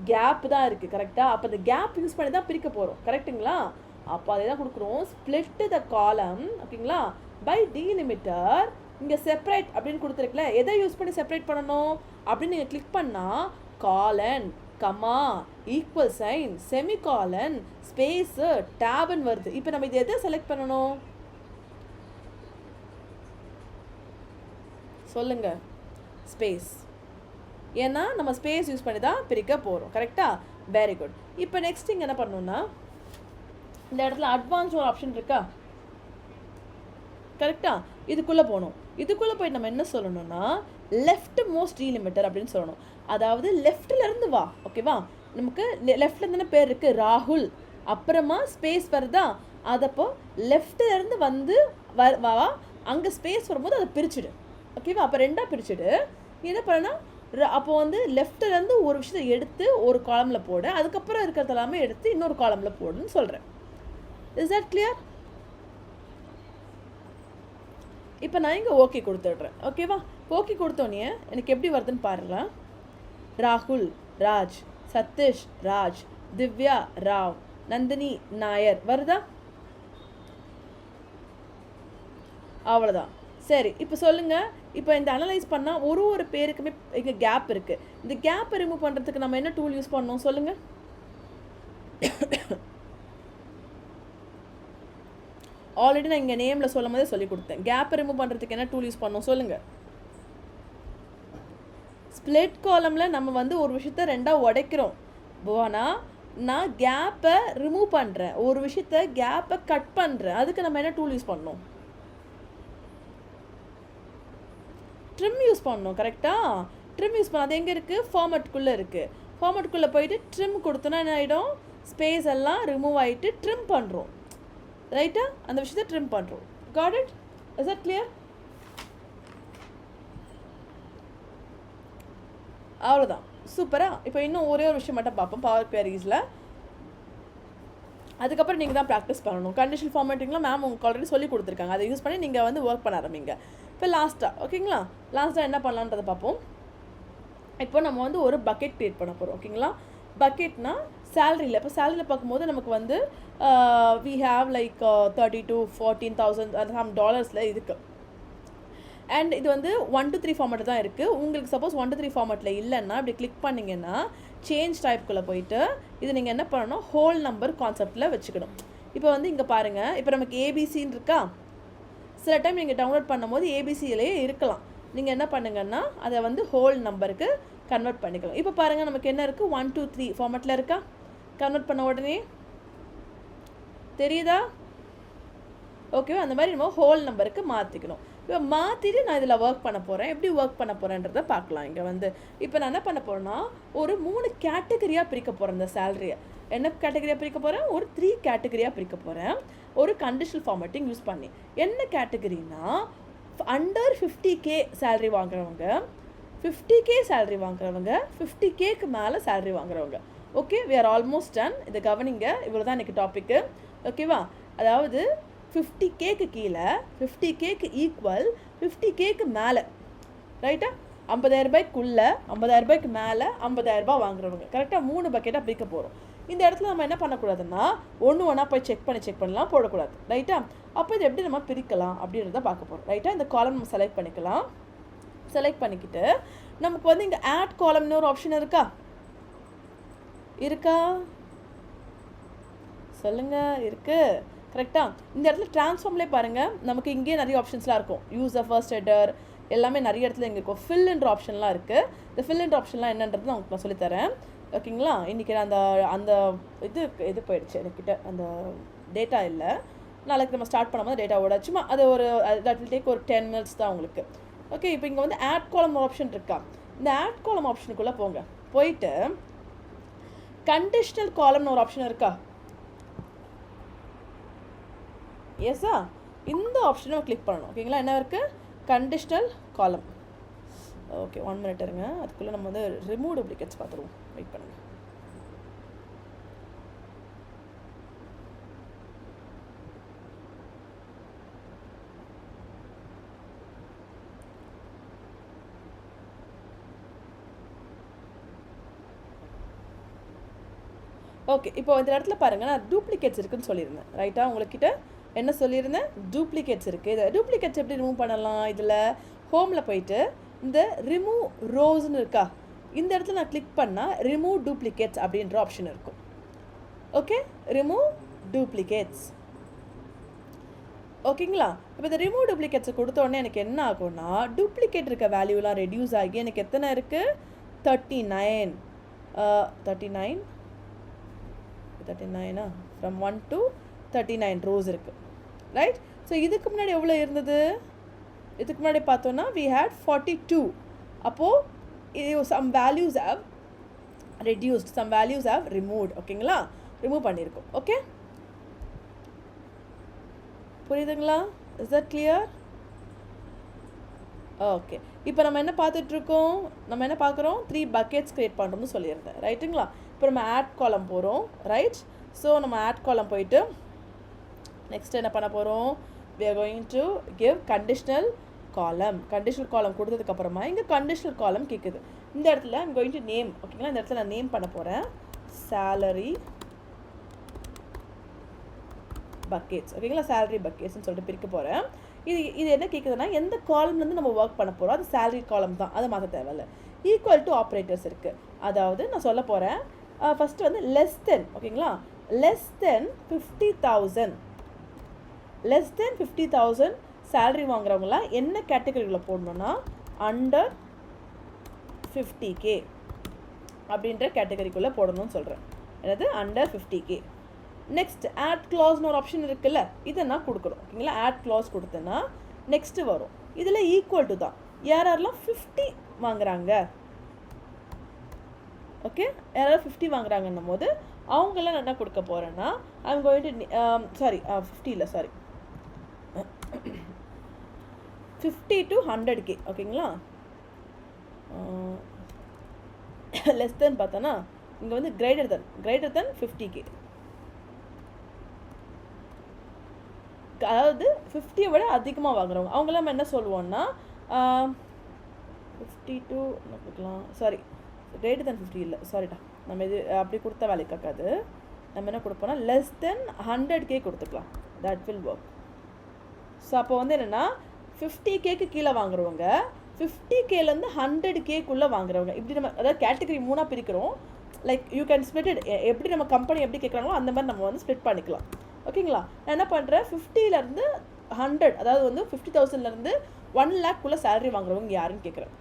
கேப் தான் இருக்குது கரெக்டாக? அப்போ அந்த கேப் யூஸ் பண்ணி தான் பிரிக்க போகிறோம் கரெக்டுங்களா? அப்போ அதே தான் கொடுக்குறோம். ஸ்ப்ளிட் த காலம், ஓகேங்களா, பை டீலிமிட்டர். இங்கே செப்பரேட் அப்படின்னு கொடுத்துருக்குல, எதை யூஸ் பண்ணி செப்பரேட் பண்ணணும் அப்படின்னு நீங்கள் கிளிக் பண்ணால் colon, comma, equal sign, semicolon, space, டேப்னு வருது. இப்போ நம்ம இது எதை செலக்ட் பண்ணணும் சொல்லுங்க? ஸ்பேஸ். ஏன்னா நம்ம ஸ்பேஸ் யூஸ் பண்ணி தான் பிரிக்க போகிறோம் கரெக்டாக? Very good. இப்போ நெக்ஸ்ட் இங்கே என்ன பண்ணணும்னா இந்த இடத்துல அட்வான்ஸ் ஒரு ஆப்ஷன் இருக்கா கரெக்டாக? இதுக்குள்ளே போகணும். இதுக்குள்ளே போயிட்டு நம்ம என்ன சொல்லணும்னா லெஃப்ட் மோஸ்ட் டீலிமிட்டர் அப்படின்னு சொல்லணும். அதாவது லெஃப்ட்லேருந்து வா, ஓகேவா? நமக்கு லெஃப்ட்லேருந்து என்ன பேர் இருக்குது? ராகுல். அப்புறமா ஸ்பேஸ் வருதா? அதப்போ லெஃப்ட்லேருந்து வந்து வா, அங்கே ஸ்பேஸ் வரும்போது அதை பிரிச்சுடு, ஓகேவா? அப்போ 2ஆக பிரிச்சுடு. என்ன பண்ணனா அப்போ வந்து லெஃப்ட்லேருந்து ஒரு விஷயத்தை எடுத்து ஒரு காலமில் போடு, அதுக்கப்புறம் இருக்கிறது எல்லாமே எடுத்து இன்னொரு காலமில் போடுன்னு சொல்கிறேன். Is that clear? இப்போ நான் இங்கே ஓகே கொடுத்துட்றேன், ஓகேவா? போக்கி கொடுத்தோன்னே எனக்கு எப்படி வருதுன்னு பாருங்களேன். ராகுல் ராஜ், சதீஷ் ராஜ், திவ்யா ராவ், நந்தினி நாயர் வருதா? அவ்வளோதான். சரி, இப்போ சொல்லுங்கள். இப்போ இந்த அனலைஸ் பண்ணால் ஒரு பேருக்குமே இங்கே கேப் இருக்குது. இந்த கேப்பை ரிமூவ் பண்ணுறதுக்கு நம்ம என்ன டூல் யூஸ் பண்ணோம் சொல்லுங்கள். ஆல்ரெடி நான் இங்கே நேமில் சொல்லும் போதே சொல்லி கொடுத்தேன். கேப்பை ரிமூவ் பண்ணுறதுக்கு என்ன டூல் யூஸ் பண்ணோம் சொல்லுங்கள். ஸ்ப்ளிட் காலமில் நம்ம வந்து ஒரு விஷயத்த ரெண்டாக உடைக்கிறோம். ஆனால் நான் கேப்பை ரிமூவ் பண்ணுறேன், ஒரு விஷயத்த கேப்பை கட் பண்ணுறேன். அதுக்கு நம்ம என்ன டூல் யூஸ் பண்ணோம்? ட்ரிம் யூஸ் பண்ணணும். கரெக்டாக? ட்ரிம் யூஸ் பண்ண அது எங்கே இருக்குது? ஃபார்மேட்குள்ளே இருக்குது. ஃபார்மேட்குள்ளே போயிட்டு ட்ரிம் கொடுத்தோன்னா என்ன ஆகிடும்? ஸ்பேஸ் எல்லாம் ரிமூவ் ஆகிட்டு ட்ரிம் பண்ணுறோம். ரைட்டா? அந்த விஷயத்தை ட்ரிம் பண்ணுறோம். Got it? Is that clear? அவ்வளோதான். சூப்பராக. இப்போ இன்னும் ஒரே ஒரு விஷயம் மட்டும் பார்ப்போம் பவர் குவெரிஸில். அதுக்கப்புறம் நீங்கள் தான் ப்ராக்டிஸ் பண்ணணும். கண்டிஷனல் ஃபார்மேட்டிங்லாம் மேம் உங்களுக்கு ஆல்ரெடி சொல்லி கொடுத்துருக்காங்க. அதை யூஸ் பண்ணி நீங்கள் வந்து ஒர்க் பண்ண ஆரம்பிங்க. இப்போ லாஸ்ட்டாக ஓகேங்களா, லாஸ்ட்டாக என்ன பண்ணலான்றதை பார்ப்போம். இப்போ நம்ம வந்து ஒரு பக்கெட் க்ரியேட் பண்ண போகிறோம். ஓகேங்களா? பக்கெட்னா சேலரியில், இப்போ சேலரியில் பார்க்கும்போது நமக்கு வந்து we have like 30 to 14,000 some டாலர்ஸில் இருக்குது. அண்ட் இது வந்து 1 to 3 ஃபார்மேட் தான் இருக்குது. உங்களுக்கு சப்போஸ் 1 to 3 ஃபார்மேட்டில் இல்லைன்னா இப்படி கிளிக் பண்ணிங்கன்னா சேஞ்ச் டைப்புக்குள்ளே போயிட்டு இது நீங்கள் என்ன பண்ணணும், ஹோல் நம்பர் கான்செப்டில் வச்சுக்கணும். இப்போ வந்து இங்கே பாருங்கள், இப்போ நமக்கு ஏபிசின்னு இருக்கா. சில டைம் நீங்கள் டவுன்லோட் பண்ணும்போது ஏபிசியிலேயே இருக்கலாம். நீங்கள் என்ன பண்ணுங்கன்னா அதை வந்து ஹோல் நம்பருக்கு கன்வெர்ட் பண்ணிக்கலாம். இப்போ பாருங்கள் நமக்கு என்ன இருக்குது, 1 to 3 ஃபார்மேட்டில் இருக்கா. கன்வெர்ட் பண்ண உடனே தெரியுதா? ஓகேவா? அந்த மாதிரி நம்ம ஹோல் நம்பருக்கு மாற்றிக்கணும். இப்போ மாற்றிட்டு நான் இதில் ஒர்க் பண்ண போகிறேன். எப்படி ஒர்க் பண்ண போகிறேன்றதை பார்க்கலாம். இங்கே வந்து இப்போ நான் என்ன பண்ண போகிறேன்னா ஒரு 3 கேட்டகரியாக பிரிக்க போகிறேன். இந்த சேலரியை என்ன கேட்டகரியாக பிரிக்க போகிறேன்? ஒரு 3 கேட்டகரியாக பிரிக்க போகிறேன். ஒரு கண்டிஷனல் ஃபார்மேட்டிங் யூஸ் பண்ணி. என்ன கேட்டகரினா அண்டர் 50K சேலரி வாங்குறவங்க, 50K சேலரி வாங்குறவங்க, 50Kக்கு மேலே சேலரி வாங்குறவங்க. Okay, we are almost done. இதை கவனிங்க. இவ்வளோ தான் எனக்கு டாப்பிக்கு. ஓகேவா? அதாவது 50Kக்கு கீழே, 50Kக்கு ஈக்குவல், 50Kக்கு மேலே. ரைட்டா? 50,000 ரூபாய்க்குள்ளே, 50,000 ரூபாய்க்கு மேலே, 50,000 ரூபாய் வாங்குறவங்க. கரெக்டாக 3 பக்கெட்டாக பிரிக்க போகிறோம். இந்த இடத்துல நம்ம என்ன பண்ணக்கூடாதுன்னா ஒன்று போய் செக் பண்ணலாம் போடக்கூடாது. ரைட்டா? அப்போ இது எப்படி நம்ம பிரிக்கலாம் அப்படின்றத பார்க்க போகிறோம். ரைட்டா? இந்த காலம் நம்ம செலக்ட் பண்ணிக்கலாம். செலக்ட் பண்ணிக்கிட்டு நமக்கு வந்து இங்கே ஆட் காலம்னு ஒரு ஆப்ஷன் இருக்கா சொல்லுங்கள். இருக்குது. கரெக்டாக? இந்த இடத்துல ட்ரான்ஸ்ஃபார்ம்லேயே பாருங்கள், நமக்கு இங்கேயே நிறைய ஆப்ஷன்ஸ்லாம் இருக்கும். யூஸ் ஃபர்ஸ்ட் ஹெடர் எல்லாமே நிறைய இடத்துல இங்கே இருக்கும். ஃபில்ன்ற ஆப்ஷன்லாம் இருக்குது. இந்த ஃபில்ன்ற ஆப்ஷன்லாம் என்னன்றது நான் உங்களுக்கு சொல்லித்தரேன். ஓகேங்களா? இன்றைக்கி அந்த அந்த இது போயிடுச்சு என்கிட்ட, அந்த டேட்டா இல்லை. நாளைக்கு நம்ம ஸ்டார்ட் பண்ணும்போது டேட்டாவோட சும்மா அது ஒரு தட் வில் டேக் ஒரு 10 minutes தான் உங்களுக்கு. ஓகே, இப்போ இங்கே வந்து ஆட் காலம் ஆப்ஷன் இருக்கா. இந்த ஆட் காலம் ஆப்ஷனுக்குள்ளே போங்க. போயிட்டு கண்டிஷனல் காலம்னு ஒரு ஆப்ஷன் இருக்கா. எஸ்ஸா? இந்த ஆப்ஷனை நம்ம கிளிக் பண்ணணும். ஓகேங்களா? என்ன இருக்குது? கண்டிஷனல் காலம். ஓகே, 1 minute இருங்க. அதுக்குள்ளே நம்ம வந்து ரிமூவ் டூப்ளிகேட்ஸ் பார்த்துருவோம். வெயிட் பண்ணுங்கள். ஓகே, இப்போ இந்த இடத்துல பாருங்கள், நான் டூப்ளிகேட்ஸ் இருக்குதுன்னு சொல்லியிருந்தேன். ரைட்டா? உங்கள்கிட்ட என்ன சொல்லியிருந்தேன்? டூப்ளிகேட்ஸ் இருக்குது. இதை டூப்ளிகேட்ஸ் எப்படி ரிமூவ் பண்ணலாம்? இதில் ஹோமில் போயிட்டு இந்த ரிமூவ் ரோஸ்ன்னு இருக்கா, இந்த இடத்துல நான் கிளிக் பண்ணால் ரிமூவ் டூப்ளிகேட்ஸ் அப்படின்ற ஆப்ஷன் இருக்கும். Okay, remove duplicates. ஓகேங்களா? இப்போ இந்த ரிமூவ் டூப்ளிகேட்ஸை கொடுத்தோடனே எனக்கு என்ன ஆகும்னா டூப்ளிகேட் இருக்க வேல்யூலாம் ரெடியூஸ் ஆகி எனக்கு எத்தனை இருக்குது? 39 ஃப்ரம் 1 to 39 ரோஸ் இருக்குது. ரைட்? ஸோ இதுக்கு முன்னாடி எவ்வளோ இருந்தது? இதுக்கு முன்னாடி பார்த்தோன்னா we had 42. அப்போது some values have reduced, some values have removed. ஓகேங்களா? ரிமூவ் பண்ணியிருக்கோம். ஓகே, புரியுதுங்களா? Is that clear? ஓகே, இப்போ நம்ம என்ன பார்த்துட்ருக்கோம்? நம்ம என்ன பார்க்குறோம்? 3 buckets க்ரியேட் பண்ணுறோம்னு சொல்லியிருந்தேன். ரைட்டுங்களா? இப்போ நம்ம ஆட் காலம் போகிறோம். ரைட்? ஸோ நம்ம ஆட் காலம் போயிட்டு நெக்ஸ்ட் என்ன பண்ண போகிறோம்? we are going to give conditional காலம். கண்டிஷனல் காலம் கொடுத்ததுக்கப்புறமா இங்கே கண்டிஷனல் காலம் கேட்குது. இந்த இடத்துல ஐம் கோயிங் டு நேம். ஓகேங்களா, இந்த இடத்துல நான் நேம் பண்ண போகிறேன் salary buckets. ஓகேங்களா, salary bucketsன்னு சொல்லிட்டு பிரிக்க போகிறேன். இது என்ன கேட்குதுன்னா, எந்த காலம்லேருந்து நம்ம ஒர்க் பண்ண போகிறோம், அது salary காலம் தான், அதை மாற்ற தேவையில்லை. ஈக்குவல் டு ஆப்ரேட்டர்ஸ் இருக்குது. அதாவது நான் சொல்ல போகிறேன், ஃபஸ்ட்டு வந்து லெஸ் தென். ஓகேங்களா, less than 50,000 less than 50,000 salary வாங்குறவங்களாம் என்ன கேட்டகரியில் போடணுன்னா அண்டர் 50K அப்படின்ற கேட்டகரிக்குள்ளே போடணும்னு சொல்கிறேன். என்னது, அண்டர் 50K. நெக்ஸ்ட் ஆட் கிளாஸ்னு ஒரு ஆப்ஷன் இருக்குல்ல, இதை நான் கொடுக்கணும். ஓகேங்களா, ஆட் கிளாஸ் கொடுத்தேன்னா நெக்ஸ்ட்டு வரும். இதில் ஈக்குவல் டு தான் யாரெல்லாம் 50 வாங்குறாங்க. ஓகே, யாராவது 50 வாங்குறாங்கன்னும் போது அவங்களாம் நான் என்ன கொடுக்க போகிறேன்னா ஐம் கோயிங் டு 50 இல்லை 50 to 100K. ஓகேங்களா, லெஸ் தென் பார்த்தோன்னா இங்கே வந்து கிரேட்டர் தென் 50K. அதாவது 50 விட அதிகமாக வாங்குறவங்க அவங்களாம் நம்ம என்ன சொல்லுவோம்னா 50 to என்ன கொடுக்கலாம், கிரேட்டர் தென் 50 இல்லை, சாரிடா, நம்ம இது அப்படி கொடுத்தா வேலைக்கு காக்காது. நம்ம என்ன கொடுப்போம்னா லெஸ் தென் 100K கொடுத்துக்கலாம். That will work. ஸோ அப்போ வந்து என்னென்னா 50Kக்கு கீழே வாங்குறவங்க, 50Kலேருந்து 100Kக்குள்ளே வாங்குறவங்க, இப்படி நம்ம அதாவது கேட்டகரி 3ஆக பிரிக்கிறோம். Like you can split it. எப்படி நம்ம கம்பெனி எப்படி கேட்குறாங்களோ அந்த மாதிரி நம்ம வந்து ஸ்ப்ளிட் பண்ணிக்கலாம். ஓகேங்களா, நான் என்ன பண்ணுறேன், 50லேருந்து 100, அதாவது வந்து 50,000லேருந்து 1 lakh சேலரி வாங்குறவங்க யாருன்னு கேட்குறேன்.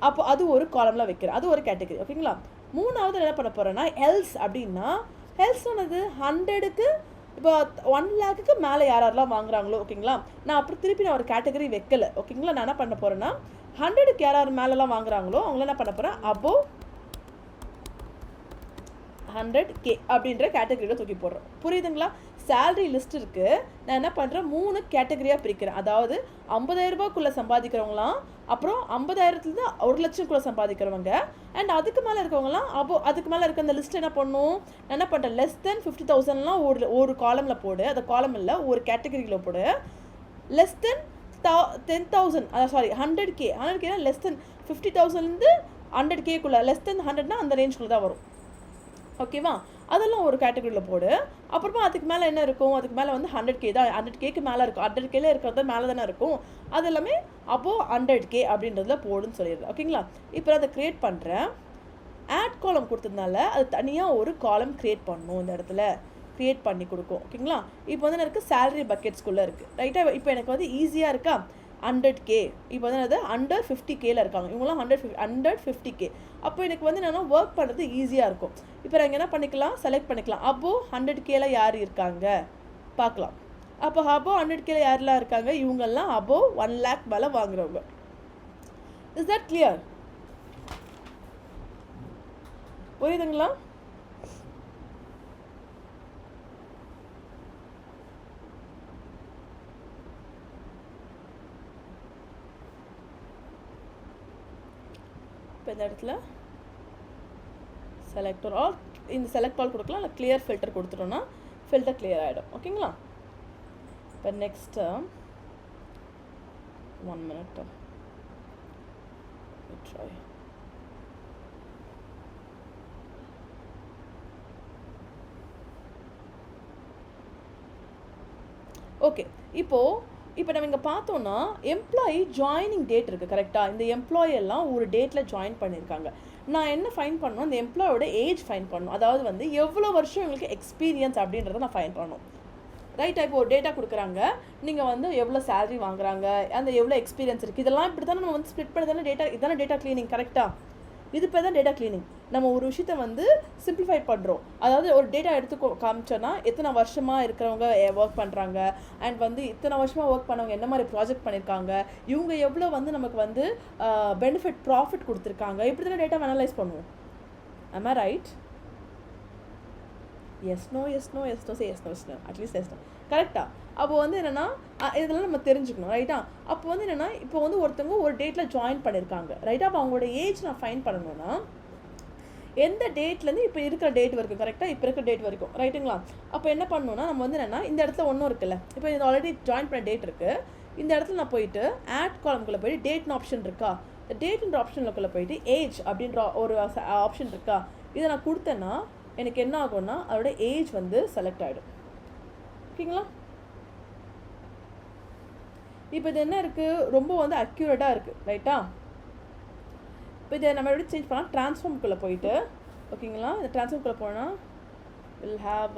அப்போ அது ஒரு காலமில் வைக்கிறேன், அது ஒரு கேட்டகரி. ஓகேங்களா, மூணாவது என்ன பண்ண போகிறேன்னா எல்ஸ். அப்படின்னா எல்ஸ் சொன்னது 100க்கு இப்போ 1 lakhக்கு மேலே யாரெல்லாம் வாங்குறாங்களோ. ஓகேங்களா, நான் அப்புறம் திருப்பி நான் ஒரு கேட்டகரி வைக்கலை. ஓகேங்களா, நான் என்ன பண்ண போகிறேன்னா 100க்கு யார் மேலெலாம் வாங்குறாங்களோ அவங்கள என்ன பண்ண போகிறேன் அபோவ் 100K அப்படின்ற கேட்டகரியில் தூக்கி போடுறோம். புரியுதுங்களா, சேலரி லிஸ்ட் இருக்குது. நான் என்ன பண்ணுறேன், 3 கேட்டகரியாக பிரிக்கிறேன். அதாவது 50,000 ரூபாய்க்குள்ளே சம்பாதிக்கிறவங்களாம், அப்புறம் 50,000லேருந்து 1 லட்சம்குள்ளே சம்பாதிக்கிறவங்க, அண்ட் அதுக்கு மேலே இருக்கவங்களாம் அதுக்கு மேலே இருக்க அந்த லிஸ்ட் என்ன பண்ணும், நான் என்ன பண்ணுறேன், லெஸ் தென் 50,000லாம் ஒரு காலமில் போடு, அந்த காலம் இல்லை ஒரு கேட்டகரியில் போடு. Less than 10,000 100K less than 50,000லேருந்து 100Kக்குள்ளே, லெஸ் தென் 100னா அந்த ரேஞ்சுக்குள்ளே தான் வரும். ஓகேவா, அதெல்லாம் ஒரு கேட்டகரியில் போடு. அப்புறமா அதுக்கு மேலே என்ன இருக்கும், அதுக்கு மேலே வந்து 100K தான், 100Kக்கு மேலே இருக்கும், 100Kல இருக்கிறது மேலே தானே இருக்கும், அது எல்லாமே அப்போது 100K அப்படின்றதுல போடுன்னு சொல்லிடுறேன். ஓகேங்களா, இப்போ அதை க்ரியேட் பண்ணுறேன். ஆட் காலம் கொடுத்ததுனால அது தனியாக ஒரு காலம் க்ரியேட் பண்ணணும். இந்த இடத்துல க்ரியேட் பண்ணி கொடுக்கும். ஓகேங்களா, இப்போ வந்து எனக்கு சேலரி பக்கெட்ஸ்குள்ளே இருக்குது. ரைட்டாக, இப்போ எனக்கு வந்து ஈஸியாக இருக்கா, 100K. இப்போ வந்து அது அண்டர் 50Kல இருக்காங்க, இவங்களாம் 150K. அப்போ எனக்கு வந்து என்னென்னா ஒர்க் பண்ணுறது ஈஸியாக இருக்கும். இப்போ நாங்கள் என்ன பண்ணிக்கலாம், செலக்ட் பண்ணிக்கலாம். அபோவ் 100Kல யார் இருக்காங்க பார்க்கலாம். அப்போ அபோவ் 100Kல யாரெல்லாம் இருக்காங்க, இவங்கெல்லாம் அபோவ் 1 lakh மேலே வாங்குறவங்க. Is that clear? புரியுதுங்களா? இப்போ இந்த இடத்துல செலக்டர் ஆல் இந்த செலக்ட் ஆல் கொடுக்கலாம், இல்லை கிளியர் ஃபில்டர் கொடுத்துட்டோன்னா ஃபில்டர் கிளியர் ஆகிடும். ஓகேங்களா, இப்போ நெக்ஸ்ட்டு 1 minute ட்ரை. ஓகே, இப்போ நம்ம இங்கே பார்த்தோன்னா எம்ப்ளாயி ஜாயினிங் டேட் இருக்குது. கரெக்டாக, இந்த எம்ப்ளாயி எல்லாம் ஒரு டேட்டில் ஜாயின் பண்ணியிருக்காங்க. நான் என்ன ஃபைன் பண்ணணும், அந்த எம்ப்ளாயோட ஏஜ் ஃபைன் பண்ணணும். அதாவது வந்து எவ்வளோ வருஷம் இவங்களுக்கு எக்ஸ்பீரியன்ஸ் அப்படின்றத நான் ஃபைன் பண்ணணும். ரைட்டாக, இப்போ ஒரு டேட்டா கொடுக்குறாங்க, நீங்கள் வந்து எவ்வளோ சேலரி வாங்குறாங்க, அந்த எவ்வளோ எக்ஸ்பீரியன்ஸ் இருக்குது, இதெல்லாம் இப்படி தானே நம்ம வந்து ஸ்ப்ளிட் பண்ணி தானே இதானே டேட்டா க்ளீனிங். கரெக்டாக, இது பேர் தான் டேட்டா க்ளீனிங். நம்ம ஒரு விஷயத்த வந்து சிம்பிளிஃபை பண்ணுறோம். அதாவது ஒரு டேட்டா எடுத்து காமிச்சோன்னா எத்தனை வருஷமாக இருக்கிறவங்க ஒர்க் பண்ணுறாங்க, அண்ட் வந்து இத்தனை வருஷமாக ஒர்க் பண்ணவங்க என்ன மாதிரி ப்ராஜெக்ட் பண்ணியிருக்காங்க, இவங்க எவ்வளோ வந்து நமக்கு வந்து பெனிஃபிட் ப்ராஃபிட் கொடுத்துருக்காங்க, இப்படி தானே டேட்டா அனலைஸ் பண்ணுவோம். am I right? Yes no say yes no at least yes no. கரெக்டாக, அப்போ வந்து என்னென்னா இதெல்லாம் நம்ம தெரிஞ்சுக்கணும். ரைட்டா, அப்போ வந்து என்னென்னா இப்போ வந்து ஒருத்தவங்க ஒரு டேட்டில் ஜாயின் பண்ணியிருக்காங்க. ரைட்டா, அப்போ அவங்களோட ஏஜ் நான் ஃபைன் பண்ணணும்னா எந்த டேட்லேருந்து இப்போ இருக்கிற டேட் வரைக்கும், கரெக்டாக இப்போ இருக்கிற டேட் வரைக்கும். ரைட்டுங்களா, அப்போ என்ன பண்ணணும்னா நம்ம வந்து என்னென்னா இந்த இடத்துல ஒன்றும் இருக்குல்ல, இப்போ இது ஆல்ரெடி ஜாயின் பண்ண டேட் இருக்குது, இந்த இடத்துல நான் போயிட்டு ஆட் காலம்குள்ளே போயிட்டு டேட்னு ஆப்ஷன் இருக்கா, இந்த டேட்ன்ற ஆப்ஷனுக்குள்ளே போயிட்டு ஏஜ் அப்படின்ற ஒரு ஆப்ஷன் இருக்கா, இதை நான் கொடுத்தேன்னா எனக்கு என்ன ஆகும்னா அதோட ஏஜ் வந்து செலக்ட் ஆகிடும். ஓகேங்களா? இப்போ இது என்ன இருக்குது, ரொம்ப வந்து அக்யூரேட்டாக இருக்குது. ரைட்டா? இப்போ இதை நம்ம எப்படி சேஞ்ச் பண்ணால் ட்ரான்ஸ்ஃபார்ம்குள்ளே போயிட்டு, ஓகேங்களா, இந்த ட்ரான்ஸ்ஃபார்ம்குள்ளே போனால் will have